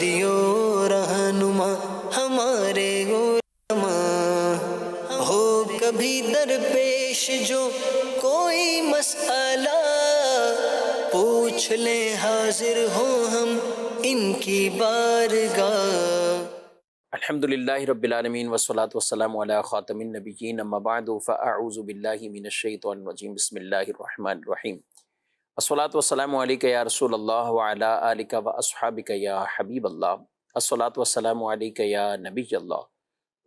دیو رہنما ہمارے علماء، ہو کبھی درپیش جو کوئی مسئلہ، پوچھ لیں حاضر ہوں ہم ان کی بارگاہ۔ الحمدللہ رب العالمین والصلاة والسلام علی خاتم النبیین، اما بعد فاعوذ باللہ من الشیطان الرجیم، بسم اللہ الرحمن الرحیم۔ الصلاة والسلام علیکہ یا رسول اللہ وعلی آلکہ واصحابکہ یا حبیب اللہ، الصلاة والسلام علیکہ یا نبی اللہ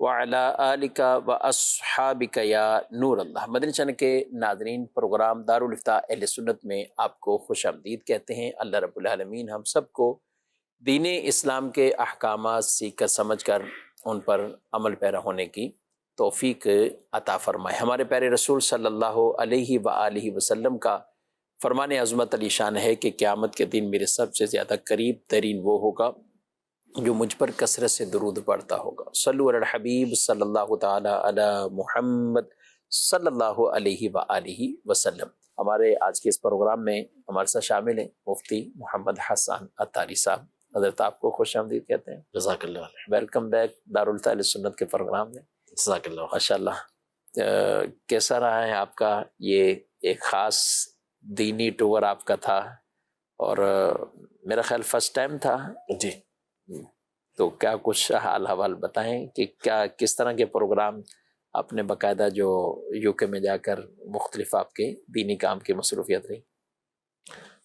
وعلی آلکہ واصحابکہ یا نور اللہ۔ مدنی چینل کے ناظرین، پروگرام دارالافتاء اہل سنت میں آپ کو خوش آمدید کہتے ہیں۔ اللہ رب العالمین ہم سب کو دین اسلام کے احکامات سیکھ کر سمجھ کر ان پر عمل پیرا ہونے کی توفیق عطا فرمائے۔ ہمارے پیارے رسول صلی اللہ علیہ وآلہ وسلم کا فرمان عظمت علی شان ہے کہ قیامت کے دن میرے سب سے زیادہ قریب ترین وہ ہوگا جو مجھ پر کثرت سے درود پڑھتا ہوگا۔ صلو علی الحبیب صلی اللہ تعالی علی محمد صلی اللہ علیہ وآلہ وسلم۔ ہمارے آج کے اس پروگرام میں ہمارے ساتھ شامل ہیں مفتی محمد حسان عطاری صاحب۔ حضرت آپ کو خوش آمدید کہتے ہیں۔ جزاک اللہ، ویلکم بیک دارالافتاء اہل سنت کے پروگرام میں۔ جزاک اللہ۔ ماشاءاللہ، کیسا رہا ہے آپ کا یہ ایک خاص دینی ٹور آپ کا تھا، اور میرا خیال فرسٹ ٹائم تھا جی، تو کیا کچھ حال حوال بتائیں کہ کیا کس طرح کے پروگرام آپ نے باقاعدہ جو یو کے میں جا کر مختلف آپ کے دینی کام کی مصروفیت رہی؟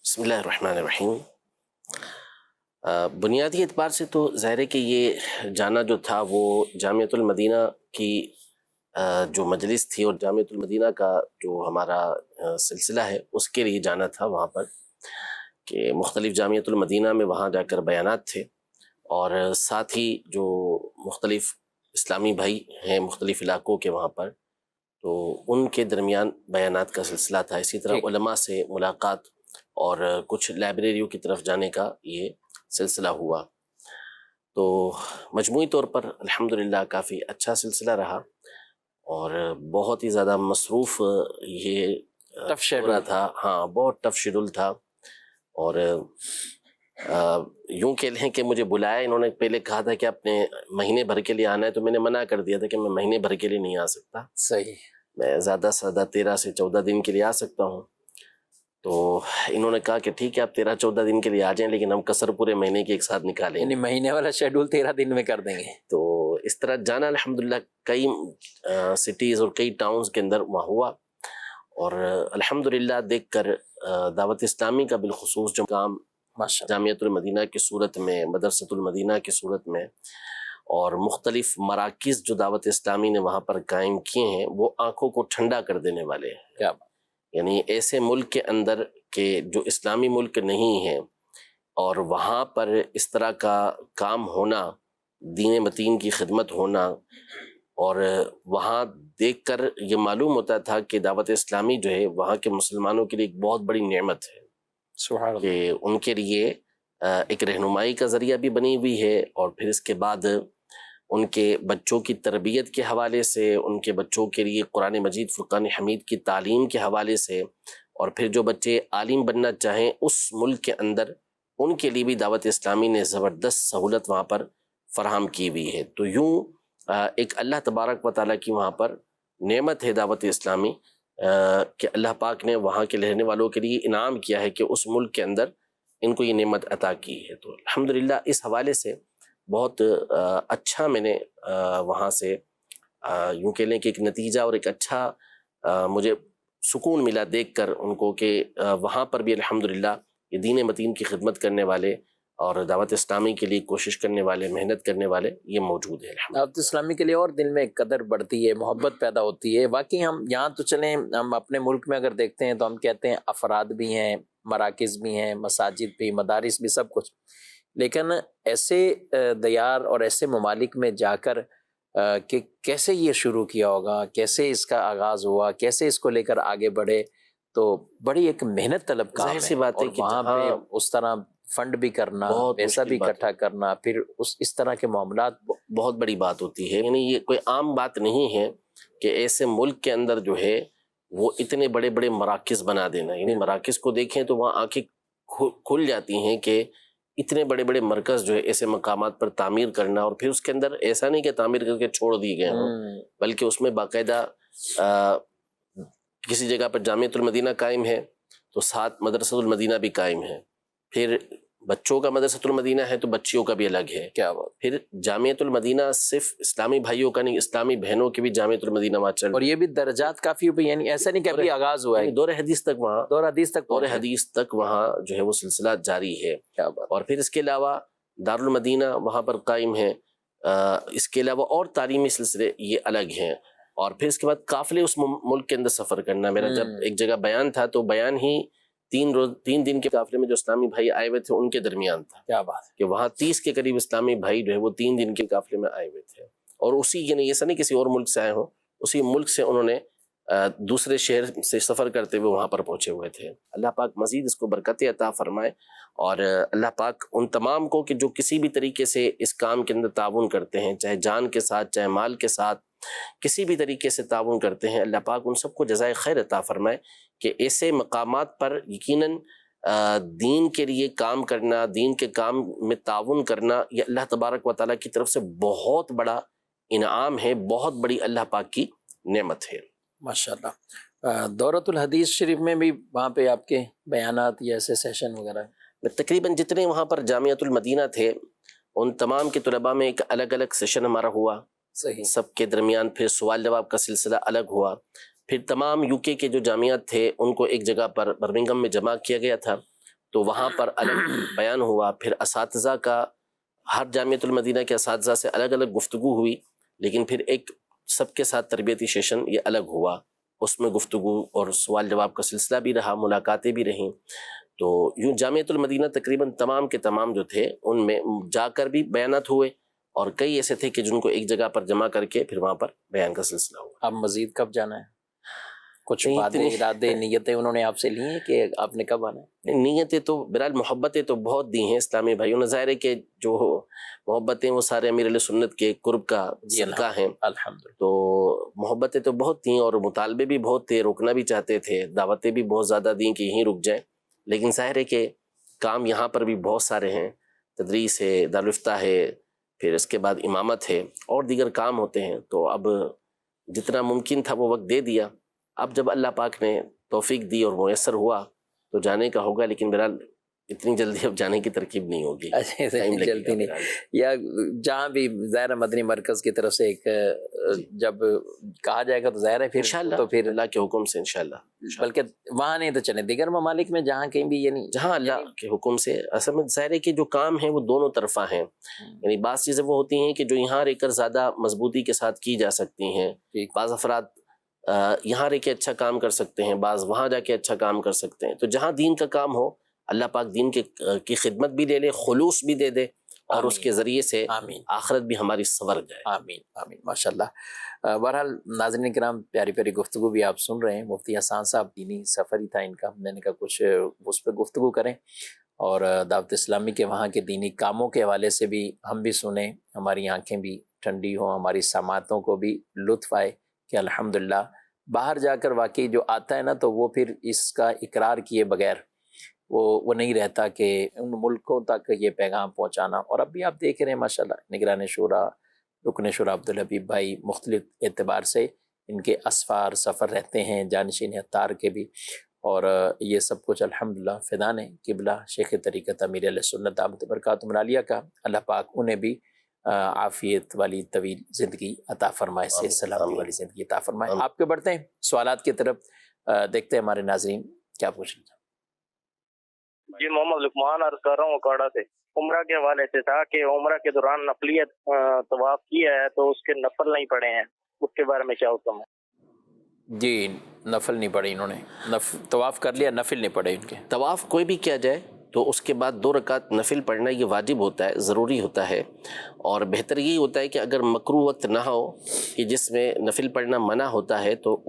بسم اللہ الرحمن الرحیم۔ بنیادی اعتبار سے تو ظاہر ہے کہ یہ جانا جو تھا وہ جامعۃ المدینہ کی جو مجلس تھی اور جامعۃ المدینہ کا جو ہمارا سلسلہ ہے اس کے لیے جانا تھا وہاں پر، کہ مختلف جامعۃ المدینہ میں وہاں جا کر بیانات تھے، اور ساتھ ہی جو مختلف اسلامی بھائی ہیں مختلف علاقوں کے وہاں پر، تو ان کے درمیان بیانات کا سلسلہ تھا۔ اسی طرح علماء سے ملاقات اور کچھ لائبریریوں کی طرف جانے کا یہ سلسلہ ہوا، تو مجموعی طور پر الحمدللہ کافی اچھا سلسلہ رہا، اور بہت ہی زیادہ مصروف یہ ہو رہا تھا۔ ہاں، بہت ٹف شیڈول تھا، اور یوں کہہ لیں کہ مجھے بلایا انہوں نے، پہلے کہا تھا کہ اپنے مہینے بھر کے لیے آنا ہے، تو میں نے منع کر دیا تھا کہ میں مہینے بھر کے لیے نہیں آ سکتا، صحیح، میں زیادہ سے زیادہ 13 سے 14 دن کے لیے آ سکتا ہوں۔ تو انہوں نے کہا کہ ٹھیک ہے آپ 13-14 دن کے لیے آ جائیں، لیکن ہم کثر پورے مہینے کے ایک ساتھ نکالیں، یعنی مہینے والا شیڈول 13 دن میں کر دیں گے۔ تو اس طرح جانا الحمدللہ کئی سٹیز اور کئی ٹاؤنز کے اندر وہاں ہوا، اور الحمدللہ دیکھ کر دعوت اسلامی کا بالخصوص جو کام جامعۃ المدینہ کی صورت میں، مدرسۃ المدینہ کی صورت میں، اور مختلف مراکز جو دعوت اسلامی نے وہاں پر قائم کیے ہیں، وہ آنکھوں کو ٹھنڈا کر دینے والے ہیں۔ کیا بات، یعنی ایسے ملک کے اندر کہ جو اسلامی ملک نہیں ہے، اور وہاں پر اس طرح کا کام ہونا، دین متین کی خدمت ہونا، اور وہاں دیکھ کر یہ معلوم ہوتا تھا کہ دعوت اسلامی جو ہے وہاں کے مسلمانوں کے لیے ایک بہت بڑی نعمت ہے، سبحان اللہ، کہ ان کے لیے ایک رہنمائی کا ذریعہ بھی بنی ہوئی ہے، اور پھر اس کے بعد ان کے بچوں کی تربیت کے حوالے سے، ان کے بچوں کے لیے قرآن مجید فرقان حمید کی تعلیم کے حوالے سے، اور پھر جو بچے عالم بننا چاہیں اس ملک کے اندر، ان کے لیے بھی دعوت اسلامی نے زبردست سہولت وہاں پر فراہم کی ہوئی ہے۔ تو یوں ایک اللہ تبارک و تعالیٰ کی وہاں پر نعمت ہے دعوت اسلامی، کہ اللہ پاک نے وہاں کے رہنے والوں کے لیے انعام کیا ہے کہ اس ملک کے اندر ان کو یہ نعمت عطا کی ہے۔ تو الحمدللہ اس حوالے سے بہت اچھا میں نے وہاں سے یوں کہہ لیں کہ ایک نتیجہ اور ایک اچھا مجھے سکون ملا دیکھ کر ان کو، کہ وہاں پر بھی الحمدللہ یہ دین متین کی خدمت کرنے والے اور دعوت اسلامی کے لیے کوشش کرنے والے، محنت کرنے والے یہ موجود ہیں۔ دعوت اسلامی کے لیے اور دل میں قدر بڑھتی ہے، محبت پیدا ہوتی ہے۔ واقعی ہم یہاں تو چلیں، ہم اپنے ملک میں اگر دیکھتے ہیں تو ہم کہتے ہیں افراد بھی ہیں، مراکز بھی ہیں، مساجد بھی، مدارس بھی، سب کچھ، لیکن ایسے دیار اور ایسے ممالک میں جا کر کہ کیسے یہ شروع کیا ہوگا، کیسے اس کا آغاز ہوا، کیسے اس کو لے کر آگے بڑھے، تو بڑی ایک محنت طلب کام ہے۔ ظاہر سی بات ہے اور کہ وہاں پہ اس طرح فنڈ بھی کرنا، پیسہ بھی اکٹھا کرنا، پھر اس طرح کے معاملات بہت بڑی بات ہوتی ہے۔ یعنی یہ کوئی عام بات نہیں ہے کہ ایسے ملک کے اندر جو ہے وہ اتنے بڑے بڑے مراکز بنا دینا، یعنی مراکز کو دیکھیں تو وہاں آنکھیں کھل جاتی ہیں کہ اتنے بڑے بڑے مرکز جو ہے ایسے مقامات پر تعمیر کرنا، اور پھر اس کے اندر ایسا نہیں کہ تعمیر کر کے چھوڑ دیے گئے ہوں، بلکہ اس میں باقاعدہ کسی جگہ پر جامعۃ المدینہ قائم ہے تو ساتھ مدرسۃ المدینہ بھی قائم ہے، پھر بچوں کا مدرسۃ المدینہ ہے تو بچیوں کا بھی الگ ہے، کیا بات، پھر جامعۃ المدینہ صرف اسلامی بھائیوں کا نہیں، اسلامی بہنوں کی بھی جامعۃ المدینہ وہاں چل، اور یہ بھی درجات کافی ہوئی، یعنی ایسا نہیں کہ ابھی آغاز ہوا ہے، دور حدیث تک وہاں، دور حدیث تک دور حدیث تک وہاں جو ہے وہ سلسلہ جاری ہے۔ کیا بات، اور پھر اس کے علاوہ دارالمدینہ وہاں پر قائم ہے، اس کے علاوہ اور تعلیمی سلسلے یہ الگ ہیں، اور پھر اس کے بعد قافلے اس ملک کے اندر سفر کرنا۔ میرا جب ایک جگہ بیان تھا تو بیان ہی 3 دن کے قافلے میں جو اسلامی بھائی آئے ہوئے تھے ان کے درمیان تھا، کیا بات کہ وہاں 30 کے قریب اسلامی بھائی جو ہے وہ 3 دن کے قافلے میں آئے ہوئے تھے، اور اسی یعنی ایسا نہیں کسی اور ملک سے آئے ہوں، اسی ملک سے انہوں نے دوسرے شہر سے سفر کرتے ہوئے وہاں پر پہنچے ہوئے تھے۔ اللہ پاک مزید اس کو برکت عطا فرمائے، اور اللہ پاک ان تمام کو کہ جو کسی بھی طریقے سے اس کام کے اندر تعاون کرتے ہیں، چاہے جان کے ساتھ چاہے مال کے ساتھ، کسی بھی طریقے سے تعاون کرتے ہیں، اللہ پاک ان سب کو جزائے خیر عطا فرمائے، کہ ایسے مقامات پر یقیناً دین کے لیے کام کرنا، دین کے کام میں تعاون کرنا، یہ اللہ تبارک و تعالیٰ کی طرف سے بہت بڑا انعام ہے، بہت بڑی اللہ پاک کی نعمت ہے۔ ماشاءاللہ۔ دورۃ الحدیث شریف میں بھی وہاں پہ آپ کے بیانات یا ایسے سیشن وغیرہ؟ تقریباً جتنے وہاں پر جامعۃ المدینہ تھے ان تمام کے طلباء میں ایک الگ الگ سیشن ہمارا ہوا، صحیح، سب کے درمیان پھر سوال جواب کا سلسلہ الگ ہوا، پھر تمام یو کے جو جامعات تھے ان کو ایک جگہ پر برمنگھم میں جمع کیا گیا تھا تو وہاں پر الگ بیان ہوا، پھر اساتذہ کا ہر جامعۃ المدینہ کے اساتذہ سے الگ الگ گفتگو ہوئی، لیکن پھر ایک سب کے ساتھ تربیتی سیشن یہ الگ ہوا، اس میں گفتگو اور سوال جواب کا سلسلہ بھی رہا، ملاقاتیں بھی رہیں۔ تو یوں جامعۃ المدینہ تقریباً تمام کے تمام جو تھے ان میں جا کر بھی بیانات ہوئے، اور کئی ایسے تھے کہ جن کو ایک جگہ پر جمع کر کے پھر وہاں پر بیان کا سلسلہ ہوا۔ اب مزید کب جانا ہے؟ کچھ نہیں، باتیں، اتنی- ارادے، نیتیں انہوں نے آپ سے لی ہیں کہ آپ نے کب آنا ہے؟ نیتیں تو بہرحال محبتیں تو بہت دی ہیں اسلامی بھائیوں نے، ظاہر ہے کہ جو محبتیں وہ سارے امیر علیہ سنت کے قرب کا صدقہ ہیں، الحمدللہ۔ تو محبتیں تو بہت تھیں، اور مطالبے بھی بہت تھے، روکنا بھی چاہتے تھے، دعوتیں بھی بہت زیادہ دیں کہ یہیں رک جائیں، لیکن ظاہر ہے کہ کام یہاں پر بھی بہت سارے ہیں، تدریس ہے، دارالفتہ ہے، پھر اس کے بعد امامت ہے، اور دیگر کام ہوتے ہیں، تو اب جتنا ممکن تھا وہ وقت دے دیا، اب جب اللہ پاک نے توفیق دی اور میسر ہوا تو جانے کا ہوگا، لیکن بہرحال اتنی جلدی اب جانے کی ترکیب نہیں ہوگی، ٹائم لگے گا جلدی نہیں، بہرحال۔ یا جہاں بھی ظاہر مدنی مرکز کی طرف سے ایک جب کہا جائے گا تو ظاہر ہے پھر انشاءاللہ تو پھر اللہ کے حکم سے انشاءاللہ، بلکہ وہاں نہیں تو چلے دیگر ممالک میں جہاں کہیں بھی، یعنی جہاں اللہ کے حکم سے، اصل میں ظاہر ہے کہ جو کام ہے وہ دونوں طرفہ ہیں، یعنی بعض چیزیں وہ ہوتی ہیں کہ جو یہاں رہ کر زیادہ مضبوطی کے ساتھ کی جا سکتی ہیں، بعض افراد یہاں رہ کے اچھا کام کر سکتے ہیں، بعض وہاں جا کے اچھا کام کر سکتے ہیں، تو جہاں دین کا کام ہو اللہ پاک دین کی خدمت بھی لے لے، خلوص بھی دے دے، اور اس کے ذریعے سے آمین، آخرت بھی ہماری سنور جائے۔ آمین آمین، ماشاءاللہ۔ بہرحال ناظرین کرام، پیاری پیاری گفتگو بھی آپ سن رہے ہیں، مفتی حسان صاحب، دینی سفر ہی تھا ان کا، میں نے کہا کچھ اس پہ گفتگو کریں، اور دعوت اسلامی کے وہاں کے دینی کاموں کے حوالے سے بھی ہم بھی سنیں، ہماری آنکھیں بھی ٹھنڈی ہوں، ہماری سماعتوں کو بھی لطف آئے کہ الحمدللہ باہر جا کر واقعی جو آتا ہے نا تو وہ پھر اس کا اقرار کیے بغیر وہ نہیں رہتا کہ ان ملکوں تک یہ پیغام پہنچانا۔ اور اب بھی آپ دیکھ رہے ہیں ماشاءاللہ، نگران شورا، رکن شورا عبدالحبیب بھائی مختلف اعتبار سے ان کے اسفار سفر رہتے ہیں، جانشین اتار کے بھی، اور یہ سب کچھ الحمدللہ فیضان قبلہ شیخ طریقت امیر علیہ سنت دامت برکاتہم العالیہ کا، اللہ پاک انہیں بھی عافیت والی طویل زندگی عطا فرمائے، صحت سلامتی والی زندگی عطا فرمائے۔ آپ کے بڑھتے ہیں سوالات کی طرف، دیکھتے ہیں ہمارے ناظرین کیا پوچھ رہے ہیں۔ جی، محمد لقمان عرض کر رہا ہوں اکاڑا سے۔ عمرہ کے حوالے سے تھا کہ عمرہ کے دوران نفلیت طواف کیا ہے تو اس کے نفل نہیں پڑے ہیں، اس کے بارے میں کیا حکم ہے؟ جی، نفل نہیں پڑے انہوں نے، طواف کر لیا، نفل نہیں پڑے ان کے۔ طواف کوئی بھی کیا جائے تو اس کے بعد 2 رکعت نفل پڑھنا یہ واجب ہوتا ہے، ضروری ہوتا ہے، اور بہتر یہی ہوتا ہے کہ اگر مکروہ وقت نہ ہو کہ جس میں نفل پڑھنا منع ہوتا ہے تو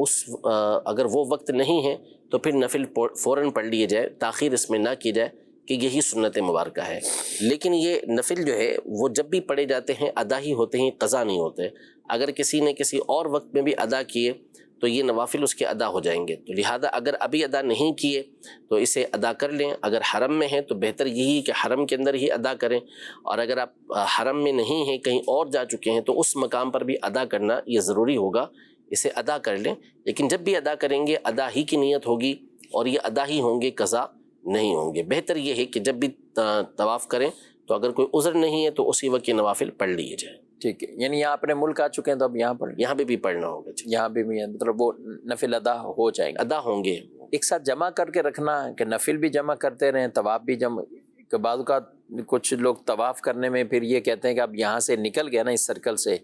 اگر وہ وقت نہیں ہے تو پھر نفل فوراً پڑھ لیے جائے، تاخیر اس میں نہ کی جائے، کہ یہی سنت مبارکہ ہے۔ لیکن یہ نفل جو ہے وہ جب بھی پڑھے جاتے ہیں ادا ہی ہوتے ہیں، قضا نہیں ہوتے۔ اگر کسی نے کسی اور وقت میں بھی ادا کیے تو یہ نوافل اس کے ادا ہو جائیں گے. تو لہٰذا اگر ابھی ادا نہیں کیے تو اسے ادا کر لیں. اگر حرم میں ہیں تو بہتر یہی کہ حرم کے اندر ہی ادا کریں، اور اگر آپ حرم میں نہیں ہیں، کہیں اور جا چکے ہیں، تو اس مقام پر بھی ادا کرنا یہ ضروری ہوگا. اسے ادا کر لیں، لیکن جب بھی ادا کریں گے ادا ہی کی نیت ہوگی، اور یہ ادا ہی ہوں گے، قضا نہیں ہوں گے. بہتر یہ ہے کہ جب بھی طواف کریں تو اگر کوئی عذر نہیں ہے تو اسی وقت یہ نوافل پڑھ لیے جائیں. ٹھیک ہے، یعنی یہاں اپنے ملک آ چکے ہیں تو اب یہاں پر یہاں پہ بھی پڑھنا ہوگا. جی یہاں پہ بھی مطلب وہ نفل ادا ہو جائیں گے، ادا ہوں گے. ایک ساتھ جمع کر کے رکھنا کہ نفل بھی جمع کرتے رہیں، طواف بھی جمع. کہ بعض اوقات کچھ لوگ طواف کرنے میں پھر یہ کہتے ہیں کہ اب یہاں سے نکل گیا نا اس سرکل سے،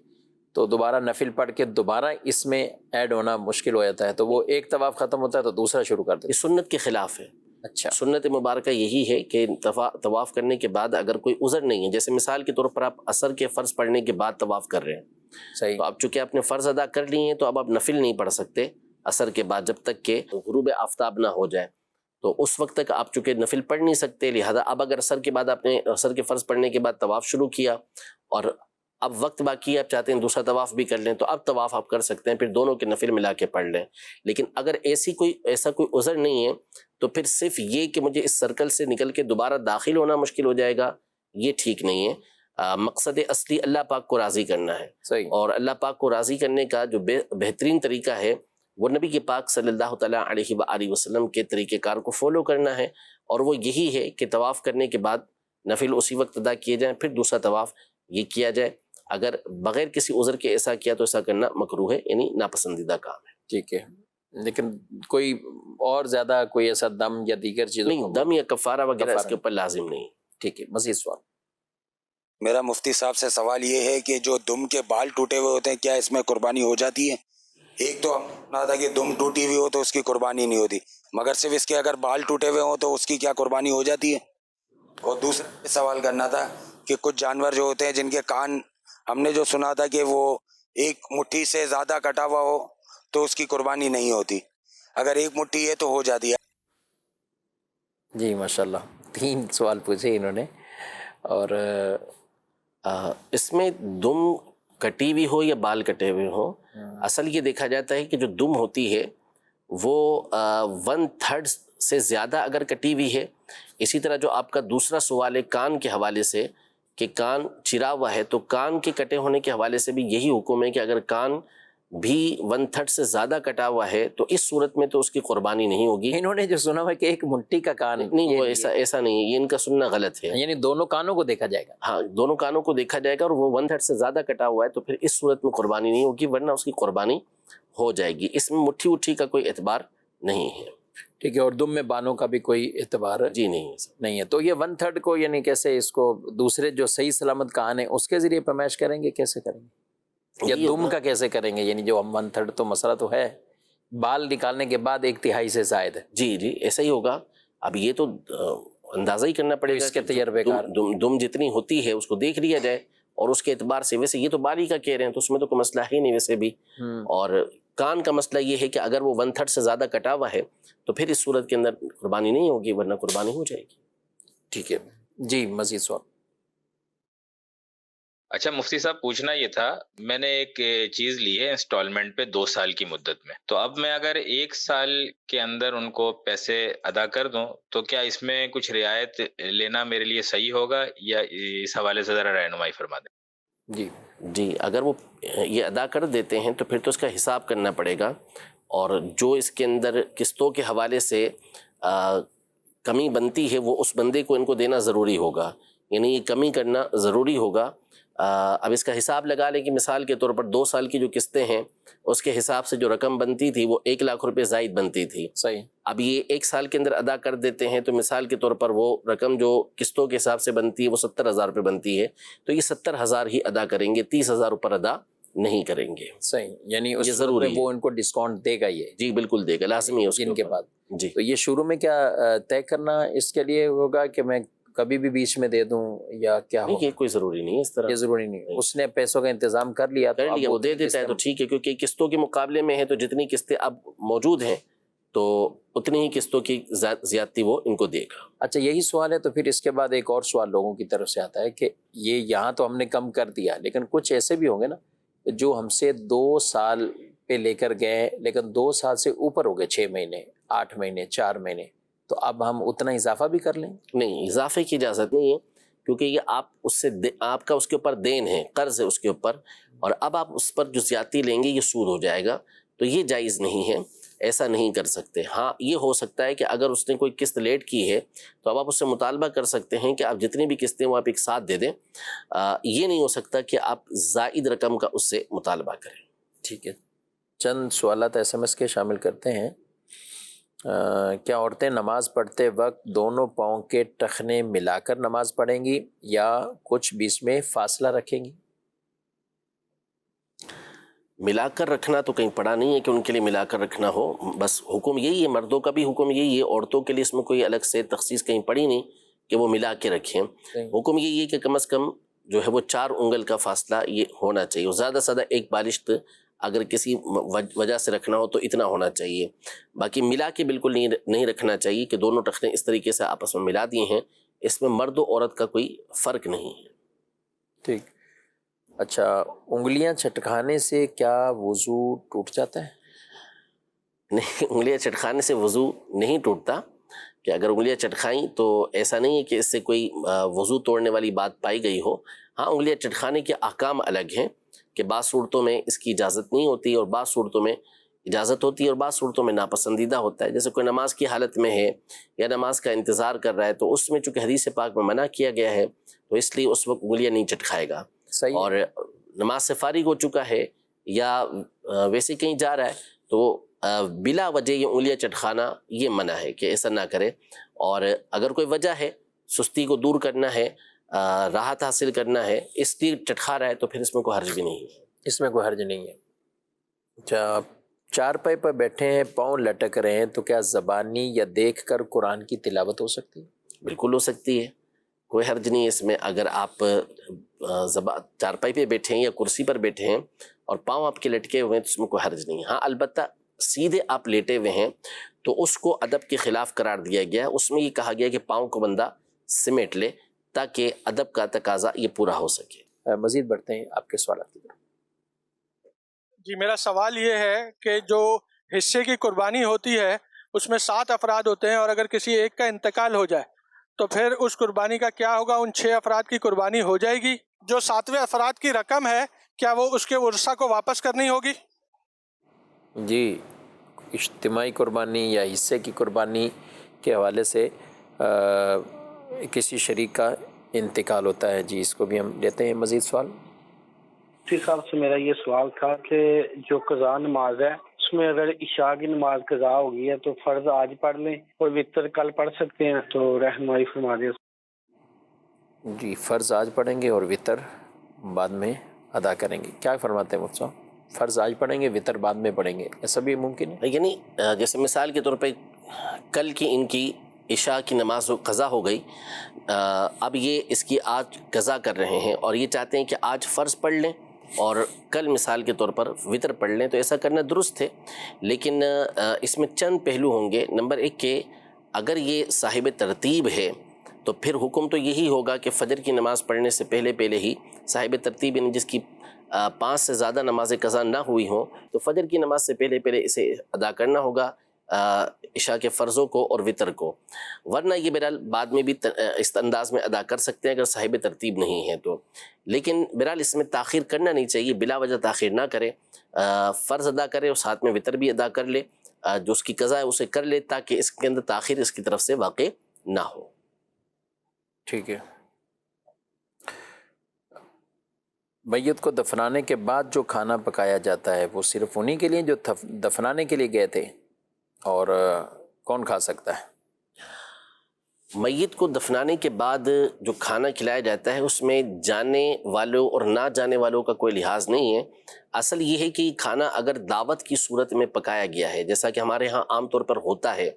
تو دوبارہ نفل پڑھ کے دوبارہ اس میں ایڈ ہونا مشکل ہو جاتا ہے، تو وہ ایک طواف ختم ہوتا ہے تو دوسرا شروع کر دیتے یہ سنت کے خلاف ہے. اچھا، سنت مبارکہ یہی ہے کہ طواف کرنے کے بعد اگر کوئی عذر نہیں ہے، جیسے مثال کے طور پر آپ عصر کے فرض پڑھنے کے بعد طواف کر رہے ہیں، صحیح، تو اب چونکہ آپ نے فرض ادا کر لی ہیں تو اب آپ نفل نہیں پڑھ سکتے عصر کے بعد جب تک کہ غروب آفتاب نہ ہو جائے. تو اس وقت تک آپ چونکہ نفل پڑھ نہیں سکتے، لہذا اب اگر عصر کے بعد آپ نے عصر کے فرض پڑھنے کے بعد طواف شروع کیا اور اب وقت باقی ہے، آپ چاہتے ہیں دوسرا طواف بھی کر لیں، تو اب طواف آپ کر سکتے ہیں، پھر دونوں کے نفل ملا کے پڑھ لیں. لیکن اگر ایسا کوئی عذر نہیں ہے تو پھر صرف یہ کہ مجھے اس سرکل سے نکل کے دوبارہ داخل ہونا مشکل ہو جائے گا، یہ ٹھیک نہیں ہے. مقصد اصلی اللہ پاک کو راضی کرنا ہے، صحیح، اور اللہ پاک کو راضی کرنے کا جو بہترین طریقہ ہے وہ نبی کے پاک صلی اللہ تعالیٰ علیہ وآلہ وسلم کے طریقہ کار کو فالو کرنا ہے، اور وہ یہی ہے کہ طواف کرنے کے بعد نفل اسی وقت ادا کیے جائیں، پھر دوسرا طواف یہ کیا جائے. اگر بغیر کسی عذر کے ایسا کیا تو ایسا کرنا مکروہ ہے، یعنی ناپسندیدہ کام ہے. ٹھیک ہے. لیکن کوئی اور زیادہ کوئی ایسا دم یا دیگر چیزوں نہیں، دم یا کفارہ وغیرہ اس کے اوپر لازم نہیں. ٹھیک ہے. مزید سوال. میرا مفتی صاحب سے سوال یہ ہے کہ جو دم کے بال ٹوٹے ہوئے ہوتے ہیں کیا اس میں قربانی ہو جاتی ہے؟ ایک تو ہم سنا تھا کہ دم ٹوٹی ہوئی ہو تو اس کی قربانی نہیں ہوتی، مگر صرف اس کے اگر بال ٹوٹے ہوئے ہوں تو اس کی کیا قربانی ہو جاتی ہے؟ اور دوسرا سوال کرنا تھا کہ کچھ جانور جو ہوتے ہیں جن کے کان ہم نے جو سنا تھا کہ وہ ایک مٹھی سے زیادہ کٹا ہوا ہو تو اس کی قربانی نہیں ہوتی، اگر ایک مٹھی ہے تو ہو جاتی ہے. جی ماشاءاللہ 3 سوال پوچھے انہوں نے. اور اس میں دم کٹی ہوئی ہو یا بال کٹے ہوئے ہوں، اصل یہ دیکھا جاتا ہے کہ جو دم ہوتی ہے وہ 1/3 سے زیادہ اگر کٹی ہوئی ہے. اسی طرح جو آپ کا دوسرا سوال ہے کان کے حوالے سے کہ کان چرا ہوا ہے، تو کان کے کٹے ہونے کے حوالے سے بھی یہی حکم ہے کہ اگر کان بھی 1/3 سے زیادہ کٹا ہوا ہے تو اس صورت میں تو اس کی قربانی نہیں ہوگی. انہوں نے جو سنا ہوا کہ ایک مٹھی کا کان نہیں، وہ ایسا نہیں ہے، یہ ان کا سننا غلط ہے. یعنی دونوں کانوں کو دیکھا جائے گا. ہاں، دونوں کانوں کو دیکھا جائے گا، اور وہ 1/3 سے زیادہ کٹا ہوا ہے تو پھر اس صورت میں قربانی نہیں ہوگی، ورنہ اس کی قربانی ہو جائے گی. اس میں مٹھی وٹھی کا کوئی اعتبار نہیں ہے. ٹھیک ہے. اور دم میں بانوں کا بھی کوئی اعتبار جی نہیں ہے. نہیں ہے. تو یہ 1/3 کو یعنی کیسے اس کو دوسرے جو صحیح سلامت کان ہے اس کے ذریعے پیمائش کریں گے، کیسے کریں گے؟ یا دم کا کیسے کریں گے؟ یعنی جو 1/3 تو مسئلہ تو ہے، بال نکالنے کے بعد 1/3 سے زائد ہے. جی ایسا ہی ہوگا. اب یہ تو اندازہ ہی کرنا پڑے گا اس کے تجربے کار دم جتنی ہوتی ہے اس کو دیکھ لیا جائے، اور اس کے اعتبار سے ویسے یہ تو بالی کا کہہ رہے ہیں تو اس میں تو کوئی مسئلہ ہی نہیں ویسے بھی. اور کان کا مسئلہ یہ ہے کہ اگر وہ 1/3 سے زیادہ کٹا ہوا ہے تو پھر اس صورت کے اندر قربانی نہیں ہوگی، ورنہ قربانی ہو جائے گی. ٹھیک ہے جی. مزید سوال. اچھا مفتی صاحب، پوچھنا یہ تھا، میں نے ایک چیز لی ہے انسٹالمنٹ پہ 2 سال کی مدت میں، تو اب میں اگر 1 سال کے اندر ان کو پیسے ادا کر دوں تو کیا اس میں کچھ رعایت لینا میرے لیے صحیح ہوگا، یا اس حوالے سے ذرا رہنمائی فرما دیں؟ جی اگر وہ یہ ادا کر دیتے ہیں تو پھر تو اس کا حساب کرنا پڑے گا، اور جو اس کے اندر قسطوں کے حوالے سے کمی بنتی ہے وہ اس بندے کو ان کو دینا ضروری ہوگا، یعنی یہ کمی کرنا ضروری ہوگا. اب اس کا حساب لگا لیں کہ مثال کے طور پر 2 سال کی جو قسطیں ہیں اس کے حساب سے جو رقم بنتی تھی وہ 1 لاکھ روپے زائد بنتی تھی. صحیح. اب یہ 1 سال کے اندر ادا کر دیتے ہیں تو مثال کے طور پر وہ رقم جو قسطوں کے حساب سے بنتی ہے وہ 70,000 روپے بنتی ہے، تو یہ 70,000 ہی ادا کریں گے، 30,000 اوپر ادا نہیں کریں گے. صحیح. یعنی یہ اس ضروری وہ ان کو ڈسکاؤنٹ دے گا. یہ جی بالکل دے گا، لازمی ہے اس کے بعد. جی تو یہ شروع میں کیا طے کرنا اس کے لیے ہوگا کہ میں کبھی بھی بیچ میں دے دوں یا کیا نہیں؟ یہ کوئی ضروری نہیں ہے اس طرح. یہ ضروری نہیں. اس نے پیسوں کا انتظام کر لیا تو وہ دے دیتا ہے تو ٹھیک ہے، کیونکہ قسطوں کے مقابلے میں ہے تو جتنی قسطیں اب موجود ہیں تو اتنی ہی قسطوں کی زیادتی وہ ان کو دے گا. اچھا یہی سوال ہے. تو پھر اس کے بعد ایک اور سوال لوگوں کی طرف سے آتا ہے کہ یہ یہاں تو ہم نے کم کر دیا، لیکن کچھ ایسے بھی ہوں گے نا جو ہم سے 2 سال پہ لے کر گئے لیکن 2 سال سے اوپر ہو گئے، 6 مہینے 8 مہینے 4 مہینے، تو اب ہم اتنا اضافہ بھی کر لیں؟ نہیں، اضافے کی اجازت نہیں ہے، کیونکہ یہ آپ کا اس کے اوپر دین ہے، قرض ہے اس کے اوپر، اور اب آپ اس پر جو زیادتی لیں گے یہ سود ہو جائے گا، تو یہ جائز نہیں ہے، ایسا نہیں کر سکتے۔ ہاں یہ ہو سکتا ہے کہ اگر اس نے کوئی قسط لیٹ کی ہے تو اب آپ اس سے مطالبہ کر سکتے ہیں کہ آپ جتنی بھی قسطیں وہ آپ ایک ساتھ دے دیں، یہ نہیں ہو سکتا کہ آپ زائد رقم کا اس سے مطالبہ کریں۔ ٹھیک ہے، چند سوالات SMS کے شامل کرتے ہیں۔ کیا عورتیں نماز پڑھتے وقت دونوں پاؤں کے ٹخنے ملا کر نماز پڑھیں گی یا کچھ بیچ میں فاصلہ رکھیں گی؟ ملا کر رکھنا تو کہیں پڑا نہیں ہے کہ ان کے لیے ملا کر رکھنا ہو، بس حکم یہی ہے، مردوں کا بھی حکم یہی ہے، عورتوں کے لیے اس میں کوئی الگ سے تخصیص کہیں پڑی نہیں کہ وہ ملا کے رکھیں۔ حکم یہی ہے کہ کم از کم جو ہے وہ 4 انگل کا فاصلہ یہ ہونا چاہیے، اور زیادہ سے زیادہ ایک بالشت اگر کسی وجہ سے رکھنا ہو تو اتنا ہونا چاہیے، باقی ملا کے بالکل نہیں رکھنا چاہیے کہ دونوں ٹخنے اس طریقے سے آپس میں ملا دیے ہیں، اس میں مرد و عورت کا کوئی فرق نہیں ہے۔ ٹھیک، اچھا، انگلیاں چٹکانے سے کیا وضو ٹوٹ جاتا ہے؟ نہیں، انگلیاں چٹکانے سے وضو نہیں ٹوٹتا، کہ اگر انگلیاں چٹکائیں تو ایسا نہیں ہے کہ اس سے کوئی وضو توڑنے والی بات پائی گئی ہو۔ ہاں، انگلیاں چٹکانے کے احکام الگ ہیں کہ بعض صورتوں میں اس کی اجازت نہیں ہوتی اور بعض صورتوں میں اجازت ہوتی ہے اور بعض صورتوں میں ناپسندیدہ ہوتا ہے، جیسے کوئی نماز کی حالت میں ہے یا نماز کا انتظار کر رہا ہے تو اس میں چونکہ حدیث پاک میں منع کیا گیا ہے تو اس لیے اس وقت انگلیاں نہیں چٹکائے گا۔ صحیح، اور نماز سے فارغ ہو چکا ہے یا ویسے کہیں جا رہا ہے تو بلا وجہ یہ انگلیاں چٹکانا یہ منع ہے کہ ایسا نہ کرے، اور اگر کوئی وجہ ہے، سستی کو دور کرنا ہے، راحت حاصل کرنا ہے، اس لیے چٹکا رہا ہے تو پھر اس میں کوئی حرج بھی نہیں ہے۔ اس میں کوئی حرج نہیں ہے۔ اچھا، چارپائی پر بیٹھے ہیں، پاؤں لٹک رہے ہیں، تو کیا زبانی یا دیکھ کر قرآن کی تلاوت ہو سکتی ہے؟ بالکل ہو سکتی ہے، کوئی حرج نہیں ہے اس میں۔ اگر آپ چارپائی پہ بیٹھے ہیں یا کرسی پر بیٹھے ہیں اور پاؤں آپ کے لٹکے ہوئے ہیں تو اس میں کوئی حرج نہیں ہے۔ ہاں البتہ سیدھے آپ لیٹے ہوئے ہیں تو اس کو ادب کے خلاف قرار دیا گیا ہے، اس میں یہ کہا گیا کہ پاؤں کو بندہ سمیٹ لے تاکہ ادب کا تقاضا یہ پورا ہو سکے۔ مزید بڑھتے ہیں آپ کے سوالات کی طرف۔ جی، میرا سوال یہ ہے کہ جو حصے کی قربانی ہوتی ہے اس میں 7 افراد ہوتے ہیں، اور اگر کسی ایک کا انتقال ہو جائے تو پھر اس قربانی کا کیا ہوگا؟ ان 6 افراد کی قربانی ہو جائے گی؟ جو 7ویں افراد کی رقم ہے کیا وہ اس کے ورثہ کو واپس کرنی ہوگی؟ جی، اجتماعی قربانی یا حصے کی قربانی کے حوالے سے کسی شریک کا انتقال ہوتا ہے، جی اس کو بھی ہم لیتے ہیں مزید سوال۔ مفتی صاحب سے میرا یہ سوال تھا کہ جو قضا نماز ہے اس میں اگر عشاء کی نماز قضا ہو گئی ہے تو فرض آج پڑھ لیں اور وتر کل پڑھ سکتے ہیں؟ تو رہنمائی فرما دیں۔ جی، فرض آج پڑھیں گے اور وتر بعد میں ادا کریں گے، کیا فرماتے ہیں مفتی صاحب؟ فرض آج پڑھیں گے، وتر بعد میں پڑھیں گے، ایسا بھی ممکن ہے؟ یعنی جیسے مثال کے طور پہ کل کی ان کی عشاء کی نماز قضا ہو گئی، اب یہ اس کی آج قضا کر رہے ہیں اور یہ چاہتے ہیں کہ آج فرض پڑھ لیں اور کل مثال کے طور پر وتر پڑھ لیں، تو ایسا کرنا درست ہے، لیکن اس میں چند پہلو ہوں گے۔ نمبر 1 کہ اگر یہ صاحب ترتیب ہے تو پھر حکم تو یہی ہوگا کہ فجر کی نماز پڑھنے سے پہلے ہی صاحب ترتیب یعنی جس کی 5 سے زیادہ نماز قضا نہ ہوئی ہوں تو فجر کی نماز سے پہلے اسے ادا کرنا ہوگا، عشاء کے فرضوں کو اور وتر کو، ورنہ یہ بہرحال بعد میں بھی اس انداز میں ادا کر سکتے ہیں اگر صاحب ترتیب نہیں ہے تو، لیکن بہرحال اس میں تاخیر کرنا نہیں چاہیے، بلا وجہ تاخیر نہ کرے، فرض ادا کرے اور ساتھ میں وتر بھی ادا کر لے، جو اس کی قضا ہے اسے کر لے تاکہ اس کے اندر تاخیر اس کی طرف سے واقع نہ ہو۔ ٹھیک ہے، میت کو دفنانے کے بعد جو کھانا پکایا جاتا ہے وہ صرف انہی کے لیے جو دفنانے کے لیے گئے تھے، اور کون کھا سکتا ہے؟ میت کو دفنانے کے بعد جو کھانا کھلایا جاتا ہے اس میں جانے والوں اور نہ جانے والوں کا کوئی لحاظ نہیں ہے، اصل یہ ہے کہ کھانا اگر دعوت کی صورت میں پکایا گیا ہے، جیسا کہ ہمارے ہاں عام طور پر ہوتا ہے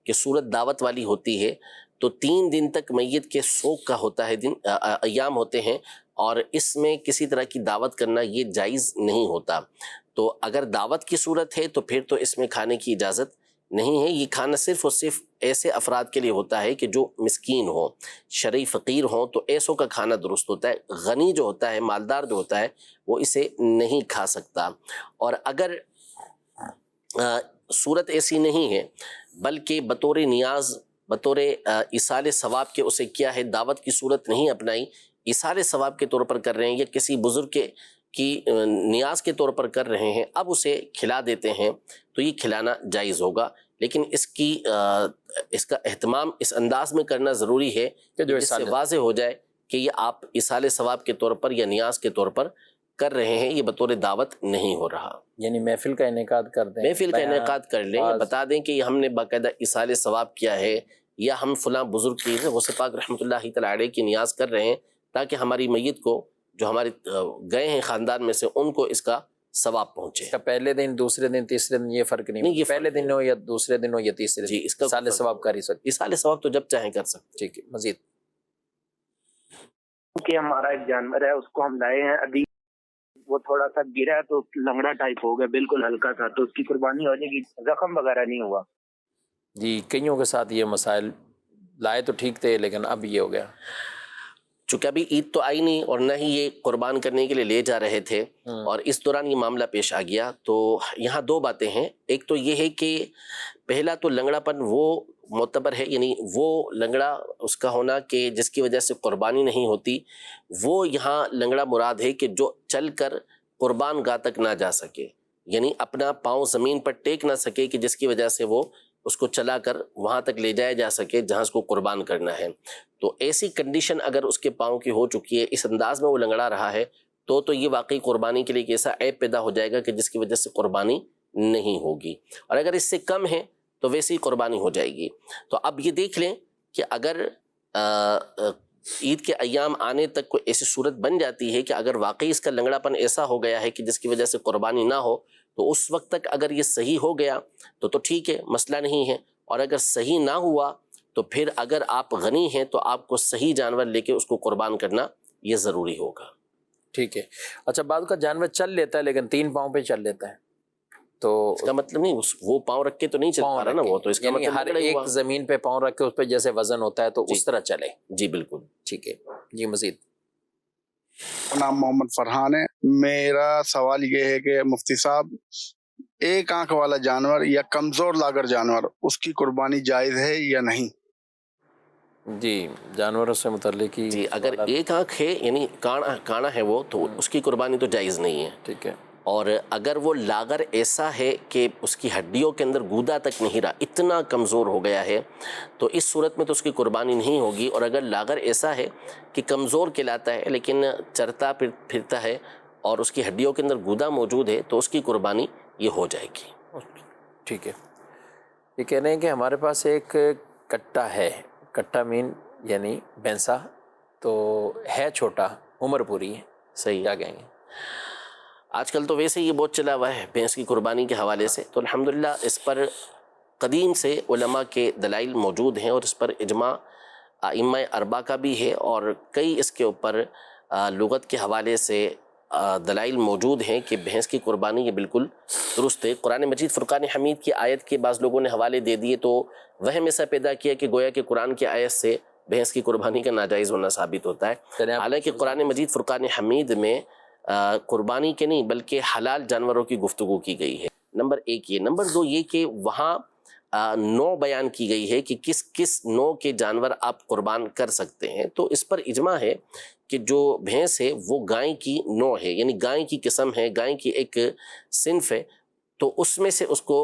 کہ صورت دعوت والی ہوتی ہے تو 3 دن تک میت کے سوگ کا ہوتا ہے، ایام ہوتے ہیں، اور اس میں کسی طرح کی دعوت کرنا یہ جائز نہیں ہوتا، تو اگر دعوت کی صورت ہے تو پھر تو اس میں کھانے کی اجازت نہیں ہے۔ یہ کھانا صرف اور صرف ایسے افراد کے لیے ہوتا ہے کہ جو مسکین ہوں، شرعی فقیر ہوں، تو ایسوں کا کھانا درست ہوتا ہے، غنی جو ہوتا ہے، مالدار جو ہوتا ہے وہ اسے نہیں کھا سکتا، اور اگر صورت ایسی نہیں ہے، بلکہ بطور نیاز، بطور ایصال ثواب کے اسے کیا ہے، دعوت کی صورت نہیں اپنائی، ایصال ثواب کے طور پر کر رہے ہیں یا کسی بزرگ کی نیاز کے طور پر کر رہے ہیں، اب اسے کھلا دیتے ہیں تو یہ کھلانا جائز ہوگا، لیکن اس کا اہتمام اس انداز میں کرنا ضروری ہے کہ جو اس سے واضح ہو جائے کہ یہ آپ ایصال ثواب کے طور پر یا نیاز کے طور پر کر رہے ہیں، یہ بطور دعوت نہیں ہو رہا۔ یعنی محفل کا انعقاد کر دیں، محفل کا انعقاد کر لیں، بتا دیں کہ ہم نے باقاعدہ ایصال ثواب کیا ہے، یا ہم فلاں بزرگ کی غوث پاک رحمۃ اللہ تعالیٰ علیہ کی نیاز کر رہے ہیں، تاکہ ہماری میت کو جو ہمارے گئے ہیں خاندان میں سے ان کو اس کا ثواب پہنچے۔ پہلے دن، دوسرے دن، تیسرے دن یہ فرق نہیں، یہ پہلے دن ہو یا دوسرے دن ہو یا تیسرے جی، اس کا ایصال ثواب کر ہی سکتے، ایصال ثواب تو جب چاہیں کر سکتے۔ ٹھیک ہے، مزید کہ ہمارا ایک جانور ہے، اس کو ہم لائے ہیں، ابھی وہ تھوڑا سا گرا تو لنگڑا ٹائپ ہو گیا، بالکل ہلکا تھا، تو اس کی قربانی ہو جائے گی، زخم وغیرہ نہیں ہوا؟ جی، کئیوں کے ساتھ یہ مسائل، لائے تو ٹھیک تھے لیکن اب یہ ہو گیا، چونکہ ابھی عید تو آئی نہیں اور نہ ہی یہ قربان کرنے کے لیے لے جا رہے تھے، اور اس دوران یہ معاملہ پیش آ گیا۔ تو یہاں دو باتیں ہیں، ایک تو یہ ہے کہ پہلا تو لنگڑا پن وہ معتبر ہے، یعنی وہ لنگڑا اس کا ہونا کہ جس کی وجہ سے قربانی نہیں ہوتی، وہ یہاں لنگڑا مراد ہے کہ جو چل کر قربان گاہ تک نہ جا سکے، یعنی اپنا پاؤں زمین پر ٹیک نہ سکے، کہ جس کی وجہ سے وہ اس کو چلا کر وہاں تک لے جایا جا سکے جہاں اس کو قربان کرنا ہے۔ تو ایسی کنڈیشن اگر اس کے پاؤں کی ہو چکی ہے، اس انداز میں وہ لنگڑا رہا ہے، تو یہ واقعی قربانی کے لیے ایک ایسا عیب پیدا ہو جائے گا کہ جس کی وجہ سے قربانی نہیں ہوگی، اور اگر اس سے کم ہے تو ویسے ہی قربانی ہو جائے گی۔ تو اب یہ دیکھ لیں کہ اگر عید کے ایام آنے تک کوئی ایسی صورت بن جاتی ہے کہ اگر واقعی اس کا لنگڑا پن ایسا ہو گیا ہے کہ جس کی وجہ سے قربانی نہ ہو، تو اس وقت تک اگر یہ صحیح ہو گیا تو ٹھیک ہے، مسئلہ نہیں ہے، اور اگر صحیح نہ ہوا تو پھر اگر آپ غنی ہیں تو آپ کو صحیح جانور لے کے اس کو قربان کرنا یہ ضروری ہوگا۔ ٹھیک ہے۔ اچھا، بعض کا جانور چل لیتا ہے لیکن 3 پاؤں پہ چل لیتا ہے، تو اس کا مطلب نہیں وہ پاؤں رکھ کے تو نہیں چل پا رہا نا، وہ تو اس کا مطلب ہر ایک زمین پہ پاؤں رکھ کے اس پہ جیسے وزن ہوتا ہے تو اس طرح چلے۔ جی بالکل، ٹھیک ہے جی، مزید۔ نام محمد فرحان ہے۔ میرا سوال یہ ہے کہ مفتی صاحب، ایک آنکھ والا جانور یا کمزور لاگر جانور، اس کی قربانی جائز ہے یا نہیں؟ جی، جانوروں سے متعلق ہی جی، اگر ایک آنکھ ہے یعنی کانا ہے وہ، تو اس کی قربانی تو جائز نہیں ہے۔ ٹھیک ہے۔ اور اگر وہ لاگر ایسا ہے کہ اس کی ہڈیوں کے اندر گودا تک نہیں رہا، اتنا کمزور ہو گیا ہے، تو اس صورت میں تو اس کی قربانی نہیں ہوگی۔ اور اگر لاگر ایسا ہے کہ کمزور کہلاتا ہے لیکن چرتا پھرتا ہے اور اس کی ہڈیوں کے اندر گودا موجود ہے، تو اس کی قربانی یہ ہو جائے گی۔ ٹھیک ہے۔ یہ کہہ رہے ہیں کہ ہمارے پاس ایک کٹا ہے، کٹا مین یعنی بھینسا، تو ہے چھوٹا، عمر پوری ہے، صحیح، کیا کہیں گے؟ آج کل تو ویسے یہ بہت چلا ہوا ہے بھینس کی قربانی کے حوالے سے، تو الحمدللہ اس پر قدیم سے علماء کے دلائل موجود ہیں، اور اس پر اجماع ائمہ اربعہ کا بھی ہے، اور کئی اس کے اوپر لغت کے حوالے سے دلائل موجود ہیں کہ بھینس کی قربانی یہ بالکل درست ہے۔ قرآن مجید فرقان حمید کی آیت کے بعض لوگوں نے حوالے دے دیے، تو وہم ایسا پیدا کیا کہ گویا کہ قرآن کی آیت سے بھینس کی قربانی کا ناجائز ہونا ثابت ہوتا ہے، حالانکہ قرآن مجید فرقان حمید میں قربانی کے نہیں بلکہ حلال جانوروں کی گفتگو کی گئی ہے۔ نمبر 1 یہ۔ نمبر 2 یہ کہ وہاں نوع بیان کی گئی ہے کہ کس کس نوع کے جانور آپ قربان کر سکتے ہیں، تو اس پر اجماع ہے کہ جو بھینس ہے وہ گائے کی نوع ہے، یعنی گائے کی قسم ہے، گائے کی ایک صنف ہے، تو اس میں سے اس کو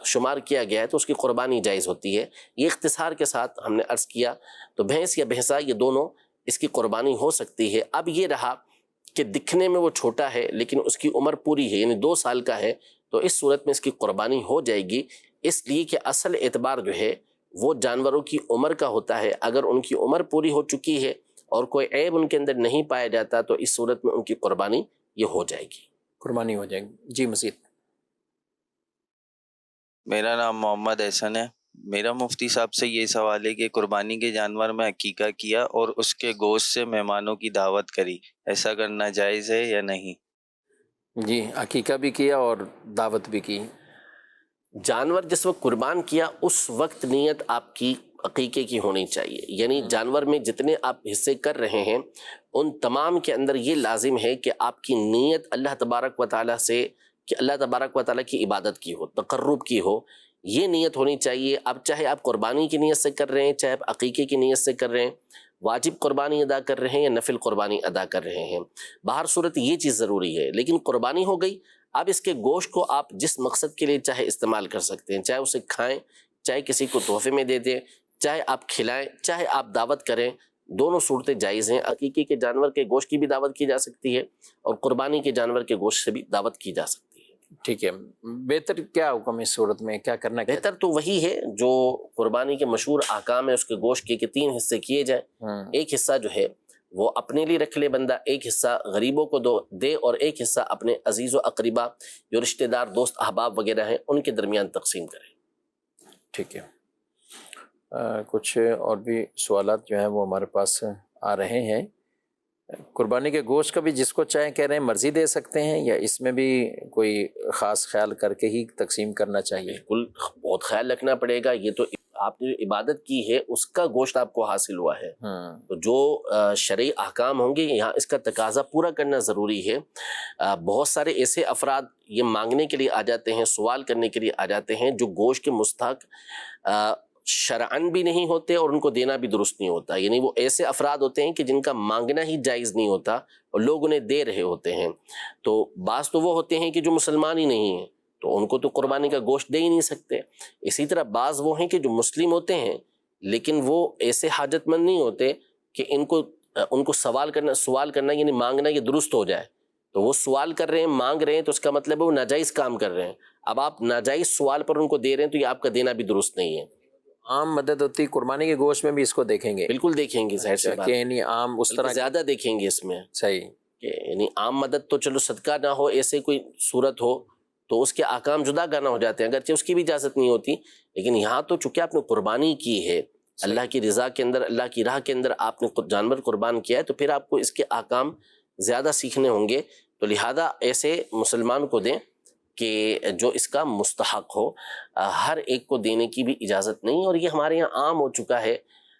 شمار کیا گیا ہے، تو اس کی قربانی جائز ہوتی ہے۔ یہ اختصار کے ساتھ ہم نے عرض کیا، تو بھینس یا بھینسا یہ دونوں اس کی قربانی ہو سکتی ہے۔ اب یہ رہا کہ دکھنے میں وہ چھوٹا ہے لیکن اس کی عمر پوری ہے، یعنی 2 سال کا ہے، تو اس صورت میں اس کی قربانی ہو جائے گی، اس لیے کہ اصل اعتبار جو ہے وہ جانوروں کی عمر کا ہوتا ہے۔ اگر ان کی عمر پوری ہو چکی ہے اور کوئی عیب ان کے اندر نہیں پایا جاتا، تو اس صورت میں ان کی قربانی یہ ہو جائے گی، قربانی ہو جائے گی۔ جی، مزید۔ میرا نام محمد احسن ہے۔ میرا مفتی صاحب سے یہ سوال ہے کہ قربانی کے جانور میں عقیقہ کیا اور اس کے گوشت سے مہمانوں کی دعوت کری، ایسا کرنا جائز ہے یا نہیں؟ جی، عقیقہ بھی کیا اور دعوت بھی کی۔ جانور جس وقت قربان کیا اس وقت نیت آپ کی عقیقے کی ہونی چاہیے، یعنی جانور میں جتنے آپ حصے کر رہے ہیں ان تمام کے اندر یہ لازم ہے کہ آپ کی نیت اللہ تبارک و تعالیٰ سے کہ اللہ تبارک و تعالیٰ کی عبادت کی ہو، تقرب کی ہو، یہ نیت ہونی چاہیے. اب چاہے آپ قربانی کی نیت سے کر رہے ہیں، چاہے آپ عقیقے کی نیت سے کر رہے ہیں، واجب قربانی ادا کر رہے ہیں یا نفل قربانی ادا کر رہے ہیں، باہر صورت یہ چیز ضروری ہے. لیکن قربانی ہو گئی، اب اس کے گوشت کو آپ جس مقصد کے لیے چاہے استعمال کر سکتے ہیں، چاہے اسے کھائیں، چاہے کسی کو تحفے میں دے دیں، چاہے آپ کھلائیں، چاہے آپ دعوت کریں، دونوں صورتیں جائز ہیں. عقیقے کے جانور کے گوشت کی بھی دعوت کی جا سکتی ہے اور قربانی کے جانور کے گوشت سے بھی دعوت کی جا سکتی ہے. ٹھیک ہے. بہتر کیا حکم ہے اس صورت میں، کیا کرنا؟ بہتر تو وہی ہے جو قربانی کے مشہور احکام ہے اس کے گوشت کے، کہ 3 حصے کیے جائیں. ایک حصہ جو ہے وہ اپنے لیے رکھ لے بندہ، ایک حصہ غریبوں کو دے، اور ایک حصہ اپنے عزیز و اقربا جو رشتہ دار، دوست، احباب وغیرہ ہیں ان کے درمیان تقسیم کرے. ٹھیک ہے. کچھ اور بھی سوالات جو ہیں وہ ہمارے پاس آ رہے ہیں. قربانی کے گوشت کا بھی جس کو چاہیں کہہ رہے ہیں مرضی دے سکتے ہیں، یا اس میں بھی کوئی خاص خیال کر کے ہی تقسیم کرنا چاہیے؟ بالکل بہت خیال رکھنا پڑے گا. یہ تو آپ نے جو عبادت کی ہے اس کا گوشت آپ کو حاصل ہوا ہے، تو جو شرعی احکام ہوں گے یہاں اس کا تقاضا پورا کرنا ضروری ہے. بہت سارے ایسے افراد یہ مانگنے کے لیے آ جاتے ہیں، سوال کرنے کے لیے آ جاتے ہیں جو گوشت کے مستحق شرعن بھی نہیں ہوتے اور ان کو دینا بھی درست نہیں ہوتا. یعنی وہ ایسے افراد ہوتے ہیں کہ جن کا مانگنا ہی جائز نہیں ہوتا اور لوگ انہیں دے رہے ہوتے ہیں. تو بعض تو وہ ہوتے ہیں کہ جو مسلمان ہی نہیں ہیں، تو ان کو تو قربانی کا گوشت دے ہی نہیں سکتے. اسی طرح بعض وہ ہیں کہ جو مسلم ہوتے ہیں لیکن وہ ایسے حاجت مند نہیں ہوتے کہ ان کو سوال کرنا یعنی مانگنا یہ درست ہو جائے. تو وہ سوال کر رہے ہیں، مانگ رہے ہیں، تو اس کا مطلب ہے وہ ناجائز کام کر رہے ہیں. اب آپ ناجائز سوال پر ان کو دے رہے ہیں تو یہ آپ کا دینا بھی درست نہیں ہے. عام مدد ہوتی قربانی کے گوشت میں بھی اس کو دیکھیں گے؟ بالکل دیکھیں گے، ظاہر سی بات ہے. یعنی عام اس طرح زیادہ دیکھیں گے اس میں. صحیح. یعنی عام مدد تو چلو صدقہ نہ ہو، ایسے کوئی صورت ہو تو اس کے احکام جدا گانا ہو جاتے ہیں، اگرچہ اس کی بھی اجازت نہیں ہوتی. لیکن یہاں تو چونکہ آپ نے قربانی کی ہے اللہ کی رضا کے اندر، اللہ کی راہ کے اندر آپ نے جانور قربان کیا ہے، تو پھر آپ کو اس کے احکام زیادہ سیکھنے ہوں گے. تو لہذا ایسے مسلمان کو دیں کہ جو اس کا مستحق ہو. ہر ایک کو دینے کی بھی اجازت نہیں، اور یہ ہمارے یہاں عام ہو چکا ہے.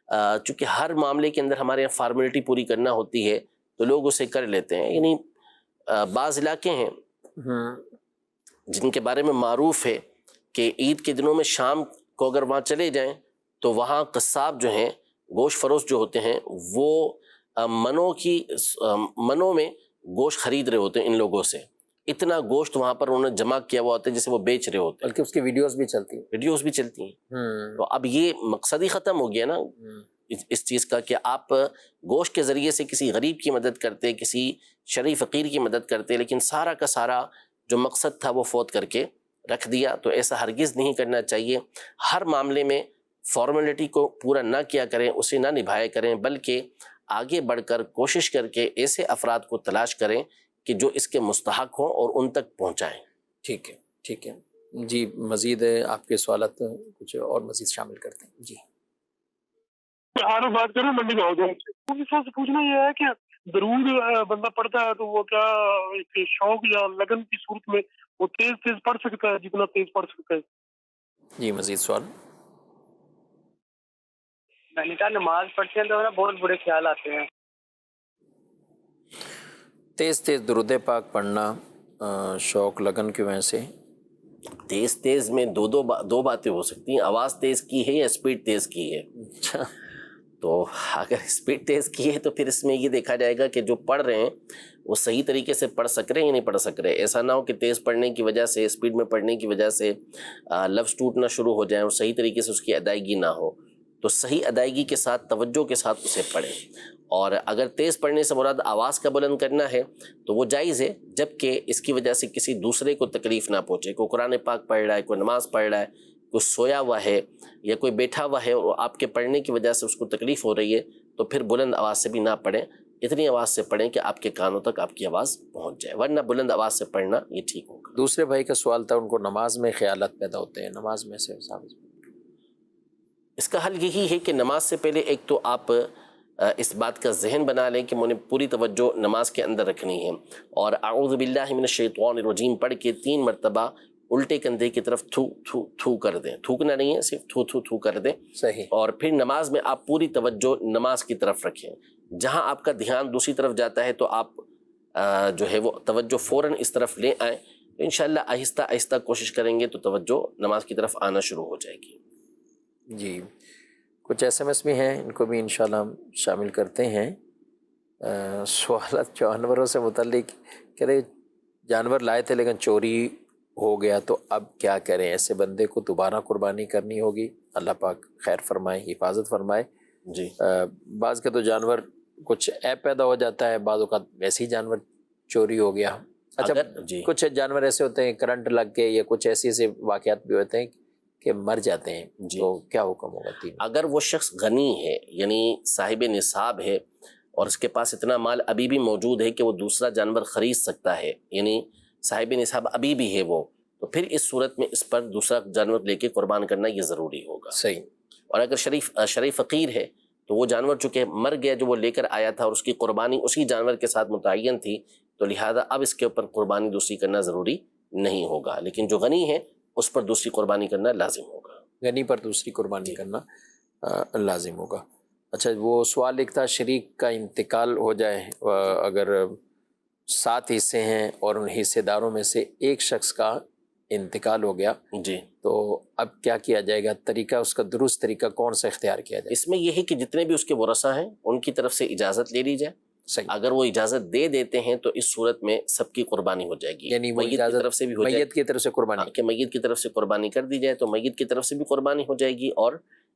چونکہ ہر معاملے کے اندر ہمارے یہاں فارمیلٹی پوری کرنا ہوتی ہے تو لوگ اسے کر لیتے ہیں. یعنی بعض علاقے ہیں جن کے بارے میں معروف ہے کہ عید کے دنوں میں شام کو اگر وہاں چلے جائیں تو وہاں قصاب جو ہیں، گوشت فروش جو ہوتے ہیں، وہ منوں میں گوشت خرید رہے ہوتے ہیں ان لوگوں سے. اتنا گوشت وہاں پر انہوں نے جمع کیا ہوا ہوتا ہے جسے وہ بیچ رہے ہوتے ہیں، بلکہ اس کی ویڈیوز بھی چلتی ہیں. تو اب یہ مقصد ہی ختم ہو گیا نا اس چیز کا، کہ آپ گوشت کے ذریعے سے کسی غریب کی مدد کرتے، کسی شرعی فقیر کی مدد کرتے، لیکن سارا کا سارا جو مقصد تھا وہ فوت کر کے رکھ دیا. تو ایسا ہرگز نہیں کرنا چاہیے. ہر معاملے میں فارمیلٹی کو پورا نہ کیا کریں، اسے نہ نبھایا کریں، بلکہ آگے بڑھ کر کوشش کر کے ایسے افراد کو تلاش کریں کہ جو اس کے مستحق ہوں اور ان تک پہنچائیں. ٹھیک ہے، ٹھیک ہے جی. مزید آپ کے سوالات کچھ اور مزید شامل کرتے ہیں جی. بات کروں منڈی میں سے پوچھنا یہ ہے کہ درود بندہ پڑھتا ہے تو وہ کیا ایک شوق یا لگن کی صورت میں وہ تیز پڑھ سکتا ہے جتنا تیز پڑھ سکتا ہے؟ جی مزید سوال. میں نے کہا نماز پڑھتے ہیں تو بہت برے خیال آتے ہیں. تیز درود پاک پڑھنا شوق لگن کی وجہ سے؟ تیز میں دو باتیں ہو سکتی ہیں. آواز تیز کی ہے یا اسپیڈ تیز کی ہے. تو اگر اسپیڈ تیز کی ہے تو پھر اس میں یہ دیکھا جائے گا کہ جو پڑھ رہے ہیں وہ صحیح طریقے سے پڑھ سک رہے ہیں یا نہیں پڑھ سک رہے. ایسا نہ ہو کہ تیز پڑھنے کی وجہ سے، اسپیڈ میں پڑھنے کی وجہ سے لفظ ٹوٹنا شروع ہو جائیں اور صحیح طریقے سے اس کی ادائیگی نہ ہو. تو صحیح ادائیگی کے ساتھ، توجہ کے ساتھ اسے پڑھیں. اور اگر تیز پڑھنے سے مراد آواز کا بلند کرنا ہے تو وہ جائز ہے، جبکہ اس کی وجہ سے کسی دوسرے کو تکلیف نہ پہنچے. کوئی قرآن پاک پڑھ رہا ہے، کوئی نماز پڑھ رہا ہے، کوئی سویا ہوا ہے یا کوئی بیٹھا ہوا ہے اور آپ کے پڑھنے کی وجہ سے اس کو تکلیف ہو رہی ہے تو پھر بلند آواز سے بھی نہ پڑھیں. اتنی آواز سے پڑھیں کہ آپ کے کانوں تک آپ کی آواز پہنچ جائے، ورنہ بلند آواز سے پڑھنا یہ ٹھیک ہوگا. دوسرے بھائی کا سوال تھا، ان کو نماز میں خیالات پیدا ہوتے ہیں، نماز میں سے اس کا حل یہی ہے کہ نماز سے پہلے ایک تو آپ اس بات کا ذہن بنا لیں کہ مجھے پوری توجہ نماز کے اندر رکھنی ہے، اور اعوذ باللہ من الشیطان الرجیم پڑھ کے 3 مرتبہ الٹے کندھے کی طرف تھو تھو تھو کر دیں. تھوکنا نہیں ہے، صرف تھو تھو تھو کر دیں. صحیح. اور پھر نماز میں آپ پوری توجہ نماز کی طرف رکھیں. جہاں آپ کا دھیان دوسری طرف جاتا ہے تو آپ جو ہے وہ توجہ فوراً اس طرف لے آئیں انشاءاللہ آہستہ آہستہ کوشش کریں گے تو توجہ نماز کی طرف آنا شروع ہو جائے گی۔ جی کچھ SMS بھی ہیں، ان کو بھی انشاءاللہ ہم شامل کرتے ہیں۔ سوالات جانوروں سے متعلق کہہ رہے جانور لائے تھے لیکن چوری ہو گیا تو اب کیا کریں؟ ایسے بندے کو دوبارہ قربانی کرنی ہوگی؟ اللہ پاک خیر فرمائے، حفاظت فرمائے۔ جی بعض کے تو جانور کچھ عیب پیدا ہو جاتا ہے، بعض اوقات ویسے ہی جانور چوری ہو گیا۔ اچھا جی کچھ جانور ایسے ہوتے ہیں کرنٹ لگ کے یا کچھ ایسے واقعات بھی ہوتے ہیں کہ مر جاتے ہیں، جی تو کیا حکم ہوگا؟ تین اگر وہ شخص غنی ہے یعنی صاحب نصاب ہے اور اس کے پاس اتنا مال ابھی بھی موجود ہے کہ وہ دوسرا جانور خرید سکتا ہے، یعنی صاحب نصاب ابھی بھی ہے وہ، تو پھر اس صورت میں اس پر دوسرا جانور لے کے قربان کرنا یہ ضروری ہوگا۔ صحیح۔ اور اگر شریف فقیر ہے تو وہ جانور چونکہ مر گیا جو وہ لے کر آیا تھا اور اس کی قربانی اسی جانور کے ساتھ متعین تھی، تو لہذا اب اس کے اوپر قربانی دوسری کرنا ضروری نہیں ہوگا، لیکن جو غنی ہے اس پر دوسری قربانی کرنا لازم ہوگا۔ غنی پر دوسری قربانی کرنا لازم ہوگا۔ اچھا وہ سوال ایک تھا، شریک کا انتقال ہو جائے، اگر 7 حصے ہیں اور ان حصے داروں میں سے ایک شخص کا انتقال ہو گیا، جی تو اب کیا کیا جائے گا؟ طریقہ اس کا درست طریقہ کون سا اختیار کیا جائے؟ اس میں یہ ہے کہ جتنے بھی اس کے ورثہ ہیں ان کی طرف سے اجازت لے لی جائے۔ صحیح۔ اگر وہ اجازت دے دیتے ہیں تو اس صورت میں سب کی قربانی ہو جائے گی، یعنی وہ میت کی اجازت طرف سے بھی ہو جائے میت کی طرف سے قربانی، کہ میت کی طرف سے قربانی کر دی جائے تو میت کی طرف سے بھی قربانی ہو جائے گی اور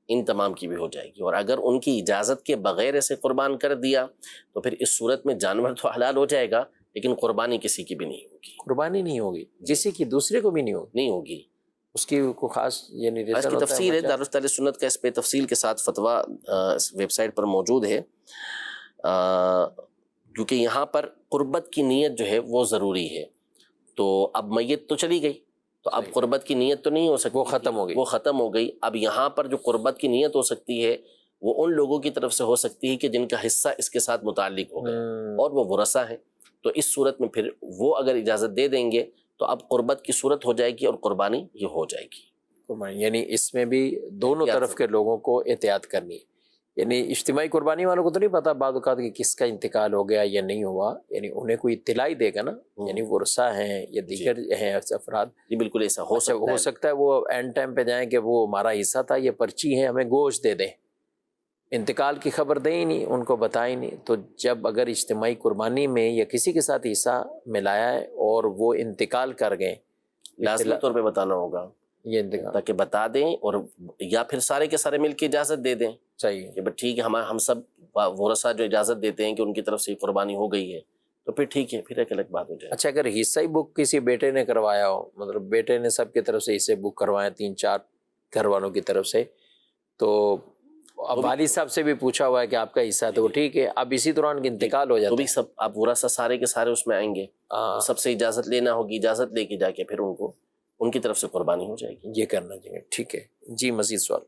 ان تمام کی بھی ہو جائے گی۔ اور اگر ان کی اجازت کے بغیر ایسے قربان کر دیا تو پھر اس صورت میں جانور تو حلال ہو جائے گا لیکن قربانی کسی کی بھی نہیں ہوگی، قربانی نہیں ہوگی، کسی کی دوسرے کو بھی نہیں ہوگی۔ اس کی کوئی خاص یعنی اس کی تفصیل ہے، دارالفتح سنت کا اس پہ تفصیل کے ساتھ فتویٰ ویب سائٹ پر موجود ہے، کیونکہ یہاں پر قربت کی نیت جو ہے وہ ضروری ہے۔ تو اب میت تو چلی گئی تو اب قربت کی نیت تو نہیں ہو سکتی، وہ ختم ہو گئی۔ اب یہاں پر جو قربت کی نیت ہو سکتی ہے وہ ان لوگوں کی طرف سے ہو سکتی ہے کہ جن کا حصہ اس کے ساتھ متعلق ہو گیا اور وہ ورثہ ہیں، تو اس صورت میں پھر وہ اگر اجازت دے دیں گے تو اب قربت کی صورت ہو جائے گی اور قربانی یہ ہو جائے گی۔ یعنی اس میں بھی دونوں طرف کے لوگوں کو احتیاط کرنی ہے، یعنی اجتماعی قربانی والوں کو تو نہیں پتا بعض اوقات کہ کس کا انتقال ہو گیا یا نہیں ہوا، یعنی انہیں کوئی اطلاع ہی دے گا نا، یعنی ورثہ ہیں یا دیگر ہیں افراد، جی بالکل ایسا ہو سکتا ہے وہ اینڈ ٹائم پہ جائیں کہ وہ ہمارا حصہ تھا، یہ پرچی ہے، ہمیں گوشت دے دیں، انتقال کی خبر دیں ہی نہیں، ان کو بتائیں نہیں۔ تو جب اگر اجتماعی قربانی میں یا کسی کے ساتھ حصہ ملایا ہے اور وہ انتقال کر گئے، لازمی طور پہ بتانا ہوگا یہ انتقال، تاکہ بتا دیں، اور یا پھر سارے کے سارے مل کے اجازت دے دیں صحیح کہ ٹھیک ہے، ہم سب ورثہ جو اجازت دیتے ہیں کہ ان کی طرف سے قربانی ہو گئی ہے تو پھر ٹھیک ہے، پھر ایک الگ بات ہو جائے۔ اچھا اگر حصہ ہی بک کسی بیٹے نے کروایا ہو، مطلب بیٹے نے سب کی طرف سے حصے بک کروائے 3-4 گھر والوں کی طرف سے، تو اب والد صاحب سے بھی پوچھا ہوا ہے کہ آپ کا حصہ تو وہ ٹھیک ہے، اب اسی دوران انتقال ہو جاتا ہے تو بھی سب اب ورثہ سارے کے سارے اس میں آئیں گے، سب سے اجازت لینا ہوگی، اجازت لے کے جا کے پھر ان کی طرف سے قربانی ہو جائے گی۔ یہ کرنا چاہیے، ٹھیک ہے جی۔ مزید سوال؟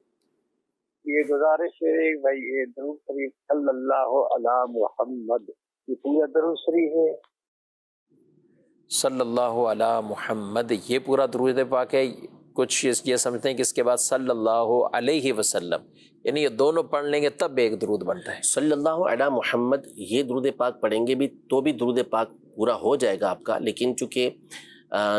یہ گزارش ہے بھائی، یہ درود شریف صلی اللہ علی محمد، یہ پورا درود شریف ہے صلی اللہ علی محمد، یہ پورا درود پاک ہے؟ کچھ یہ سمجھتے ہیں کہ اس کے بعد صلی اللہ علیہ وسلم، یعنی یہ دونوں پڑھ لیں گے تب ایک درود بنتا ہے۔ صلی اللہ علی محمد یہ درود پاک پڑھیں گے بھی تو بھی درود پاک پورا ہو جائے گا آپ کا، لیکن چونکہ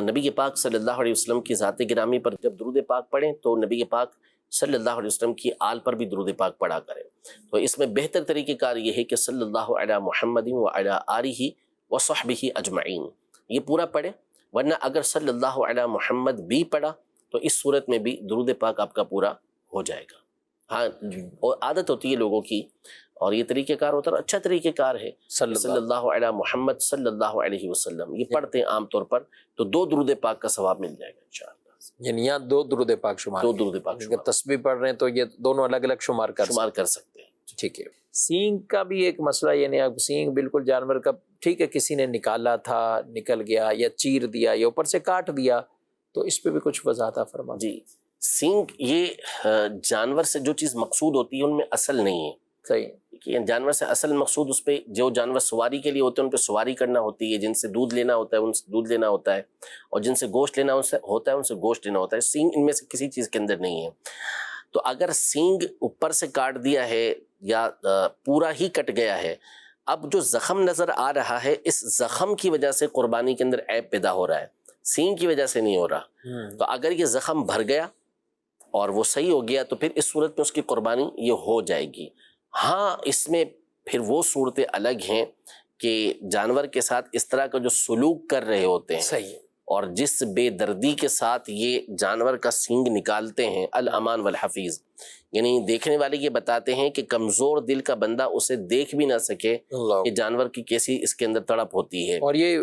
نبی پاک صلی اللہ علیہ وسلم کی ذات گرامی پر جب درود پاک پڑھیں تو نبی پاک صلی اللہ علیہ وسلم کی آل پر بھی درود پاک پڑھا کریں۔ تو اس میں بہتر طریقہ کار یہ ہے کہ صلی اللہ علی محمد وعلی آلہ وصحبہ اجمعین یہ پورا پڑھیں، ورنہ اگر صلی اللہ علی محمد بھی پڑھا تو اس صورت میں بھی درود پاک آپ کا پورا ہو جائے گا۔ ہاں، اور عادت ہوتی ہے لوگوں کی اور یہ طریقہ کار ہوتا ہے، اچھا طریقہ کار ہے، صلی اللہ علی محمد صلی اللہ علیہ وسلم یہ پڑھتے ہیں عام طور پر تو 2 درود پاک کا ثواب مل جائے گا انشاءاللہ۔ یعنی یہاں 2 درود پاک شمار، 2 درود پاک شمار، تسبیح پڑھ رہے ہیں تو یہ دونوں الگ الگ شمار کر سکتے ہیں۔ ٹھیک ہے۔ سینگ کا بھی ایک مسئلہ، یعنی اب سینگ بالکل جانور کا ٹھیک ہے کسی نے نکالا تھا، نکل گیا یا چیر دیا یا اوپر سے کاٹ دیا، تو اس پہ بھی کچھ وضاحت فرما۔ جی، سینگ یہ جانور سے جو چیز مقصود ہوتی ہے ان میں اصل نہیں ہے، صحیح، جانور سے اصل مقصود اس پہ جو جانور سواری کے لیے ہوتے ہیں ان پہ سواری کرنا ہوتی ہے، جن سے دودھ لینا ہوتا ہے ان سے دودھ لینا ہوتا ہے، اور جن سے گوشت لینا ہوتا ہے ان سے گوشت لینا ہوتا ہے، سینگ ان میں سے کسی چیز کے اندر نہیں ہے۔ تو اگر سینگ اوپر سے کاٹ دیا ہے یا پورا ہی کٹ گیا ہے، اب جو زخم نظر آ رہا ہے اس زخم کی وجہ سے قربانی کے اندر عیب پیدا ہو رہا ہے، سینگ کی وجہ سے نہیں ہو رہا. تو اگر یہ زخم بھر گیا اور وہ صحیح ہو گیا تو پھر اس صورت میں اس کی قربانی یہ ہو جائے گی. ہاں اس میں پھر وہ صورتیں الگ ہیں کہ جانور کے ساتھ اس طرح کا جو سلوک کر رہے ہوتے ہیں صحیح، اور جس بے دردی کے ساتھ یہ جانور کا سینگ نکالتے ہیں، الامان والحفیظ، یعنی دیکھنے والے یہ بتاتے ہیں کہ کمزور دل کا بندہ اسے دیکھ بھی نہ سکے کہ جانور کی کیسی اس کے اندر تڑپ ہوتی ہے. اور یہی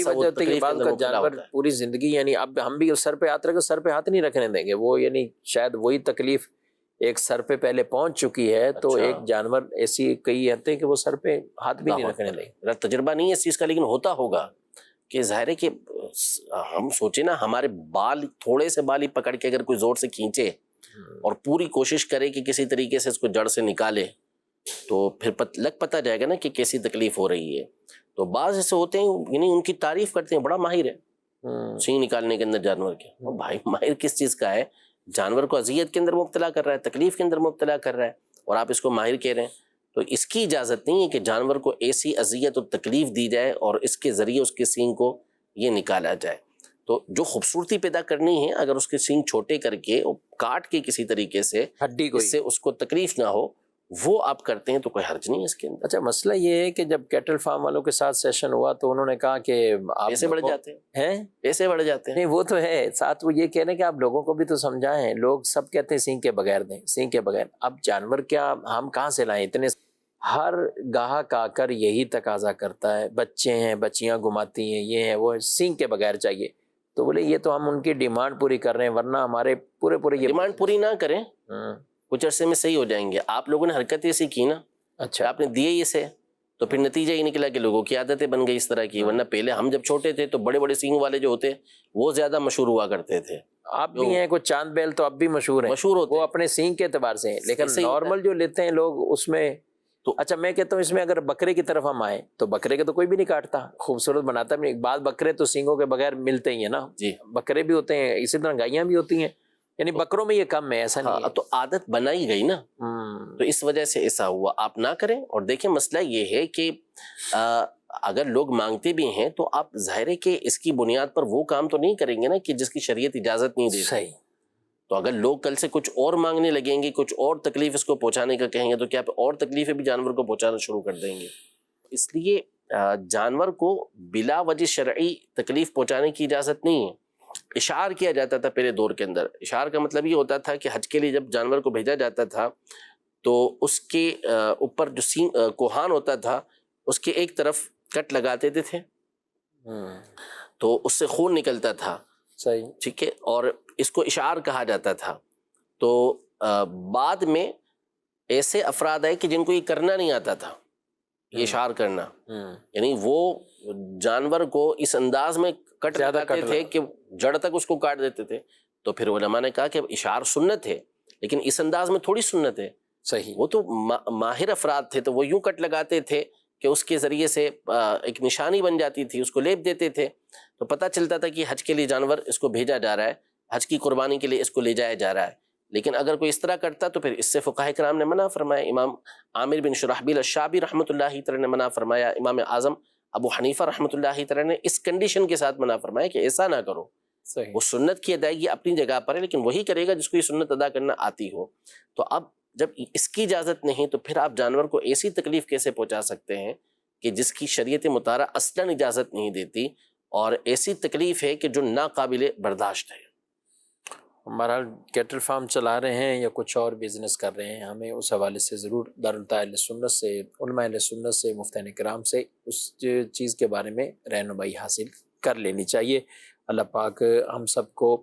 وجہ ہوتی ہے کہ بعض کا جانور پوری زندگی، یعنی اب ہم بھی سر پہ ہاتھ رکھے، سر پہ ہاتھ نہیں رکھنے دیں گے. وہ یعنی شاید وہی تکلیف ایک سر پہ پہلے پہنچ چکی ہے تو ایک جانور ایسی کئی ہوتے ہیں کہ وہ سر پہ ہاتھ بھی نہیں رکھنے دیں. میرا تجربہ نہیں ہے اس چیز کا، لیکن ہوتا ہوگا کہ ظاہر ہے کہ ہم سوچیں نا، ہمارے بال تھوڑے سے بال ہی پکڑ کے اگر کوئی زور سے کھینچے اور پوری کوشش کرے کہ کسی طریقے سے اس کو جڑ سے نکالے تو پھر پتہ جائے گا نا کہ کیسی تکلیف ہو رہی ہے. تو بعض ایسے ہوتے ہیں یعنی ان کی تعریف کرتے ہیں، بڑا ماہر ہے سینگ نکالنے کے اندر جانور کے. بھائی ماہر کس چیز کا ہے؟ جانور کو اذیت کے اندر مبتلا کر رہا ہے، تکلیف کے اندر مبتلا کر رہا ہے، اور آپ اس کو ماہر کہہ رہے ہیں. تو اس کی اجازت نہیں ہے کہ جانور کو ایسی اذیت و تکلیف دی جائے اور اس کے ذریعے اس کے سینگ کو یہ نکالا جائے. تو جو خوبصورتی پیدا کرنی ہے، اگر اس کے سینگ چھوٹے کر کے کاٹ کے کسی طریقے سے ہڈی کو اس سے اس کو تکلیف نہ ہو، وہ آپ کرتے ہیں تو کوئی حرج نہیں ہے اس کے اندر. اچھا مسئلہ یہ ہے کہ جب کیٹل فارم والوں کے ساتھ سیشن ہوا تو انہوں نے کہا کہ پیسے بڑھ جاتے ہیں، پیسے بڑھ جاتے ہیں. نہیں وہ تو ہے، ساتھ وہ یہ کہہ رہے ہیں کہ آپ لوگوں کو بھی تو سمجھائیں. لوگ سب کہتے ہیں سینگ کے بغیر دیں، سینگ کے بغیر. اب جانور کیا ہم کہاں سے لائیں اتنے؟ ہر گاہک آ کر یہی تقاضا کرتا ہے، بچے ہیں، بچیاں گھماتی ہیں، یہ ہے وہ، سینگ کے بغیر چاہیے. تو بولے یہ تو ہم ان کی ڈیمانڈ پوری کر رہے ہیں، ورنہ ہمارے پورے یہ ڈیمانڈ پوری نہ کریں کچھ عرصے میں صحیح ہو جائیں گے. آپ لوگوں نے حرکت ایسی کی نا، اچھا آپ نے دیے اسے تو پھر نتیجہ یہ نکلا کہ لوگوں کی عادتیں بن گئی اس طرح کی. ورنہ پہلے ہم جب چھوٹے تھے تو بڑے بڑے سینگ والے جو ہوتے وہ زیادہ مشہور ہوا کرتے تھے. آپ بھی ہیں کچھ چاند بیل تو اب بھی مشہور ہیں، ہوتے وہ اپنے سینگ کے اعتبار سے ہیں. لیکن نارمل جو لیتے ہیں لوگ اس میں تو اچھا میں کہتا ہوں اس میں اگر بکرے کی طرف ہم آئیں تو بکرے کے تو کوئی بھی نہیں کاٹتا، خوبصورت بناتا بھی نہیں. بعض بکرے تو سینگوں کے بغیر ملتے ہی ہیں نا، جی بکرے بھی ہوتے ہیں، اسی طرح گائیاں بھی ہوتی ہیں. یعنی بکروں میں یہ کم ہے، ایسا نہیں ہے. تو عادت بنائی گئی نا، تو اس وجہ سے ایسا ہوا. آپ نہ کریں. اور دیکھیں مسئلہ یہ ہے کہ اگر لوگ مانگتے بھی ہیں تو آپ ظاہر ہے کہ اس کی بنیاد پر وہ کام تو نہیں کریں گے نا کہ جس کی شریعت اجازت نہیں دیتی. صحیح. تو اگر لوگ کل سے کچھ اور مانگنے لگیں گے، کچھ اور تکلیف اس کو پہنچانے کا کہیں گے تو کیا اور تکلیفیں بھی جانور کو پہنچانا شروع کر دیں گے. اس لیے جانور کو بلا وجہ شرعی تکلیف پہنچانے کی اجازت نہیں ہے. اشعار کیا جاتا تھا پہلے دور کے اندر. اشعار کا مطلب یہ ہوتا تھا کہ حج کے لیے جب جانور کو بھیجا جاتا تھا تو اس کے اوپر جو کوہان ہوتا تھا اس کے ایک طرف کٹ لگا دیتے تھے تو اس سے خون نکلتا تھا. صحیح ٹھیک ہے. اور اس کو اشعار کہا جاتا تھا. تو بعد میں ایسے افراد آئے کہ جن کو یہ کرنا نہیں آتا تھا، یہ اشعار کرنا. یعنی وہ جانور کو اس انداز میں کٹ لگاتے تھے کہ جڑ تک اس کو کاٹ دیتے تھے. تو پھر علماء نے کہا کہ اب اشعار سنت ہے لیکن اس انداز میں تھوڑی سنت ہے. صحیح. وہ تو ماہر افراد تھے تو وہ یوں کٹ لگاتے تھے کہ اس کے ذریعے سے ایک نشانی بن جاتی تھی، اس کو لیپ دیتے تھے تو پتہ چلتا تھا کہ حج کے لیے جانور اس کو بھیجا جا رہا ہے، حج کی قربانی کے لیے اس کو لے جایا جا رہا ہے. لیکن اگر کوئی اس طرح کرتا تو پھر اس سے فقہاء کرام نے منع فرمایا. امام عامر بن شرحبیل الشعبی رحمۃ اللہ تعالی نے منع فرمایا. امام اعظم ابو حنیفہ رحمۃ اللہ تعالی نے اس کنڈیشن کے ساتھ منع فرمایا کہ ایسا نہ کرو. وہ سنت کی ادائیگی اپنی جگہ پر ہے لیکن وہی کرے گا جس کو یہ سنت ادا کرنا آتی ہو. تو اب جب اس کی اجازت نہیں تو پھر آپ جانور کو ایسی تکلیف کیسے پہنچا سکتے ہیں کہ جس کی شریعت مطالعہ اصلاً اجازت نہیں دیتی، اور ایسی تکلیف ہے کہ جو ناقابل برداشت ہے. بہرحال کیٹل فارم چلا رہے ہیں یا کچھ اور بزنس کر رہے ہیں، ہمیں اس حوالے سے ضرور دارالفتہ سنت سے، علماء اہل سنت سے، مفتیان کرام سے اس چیز کے بارے میں رہنمائی حاصل کر لینی چاہیے. اللہ پاک ہم سب کو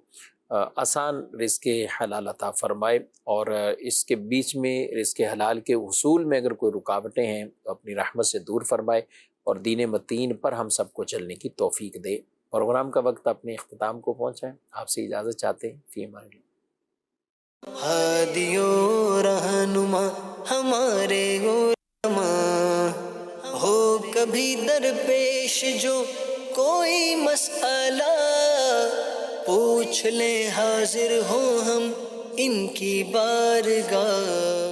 آسان رزق حلال عطا فرمائے، اور اس کے بیچ میں رزق حلال کے حصول میں اگر کوئی رکاوٹیں ہیں تو اپنی رحمت سے دور فرمائے، اور دین متین پر ہم سب کو چلنے کی توفیق دے. پروگرام کا وقت اپنے اختتام کو پہنچا ہے، آپ سے اجازت چاہتے ہیں. فی امان اللہ. ہادیو رہنما ہمارے علماء ہو کبھی درپیش جو کوئی مسئلہ پوچھ لیں، حاضر ہوں ہم ان کی بارگاہ.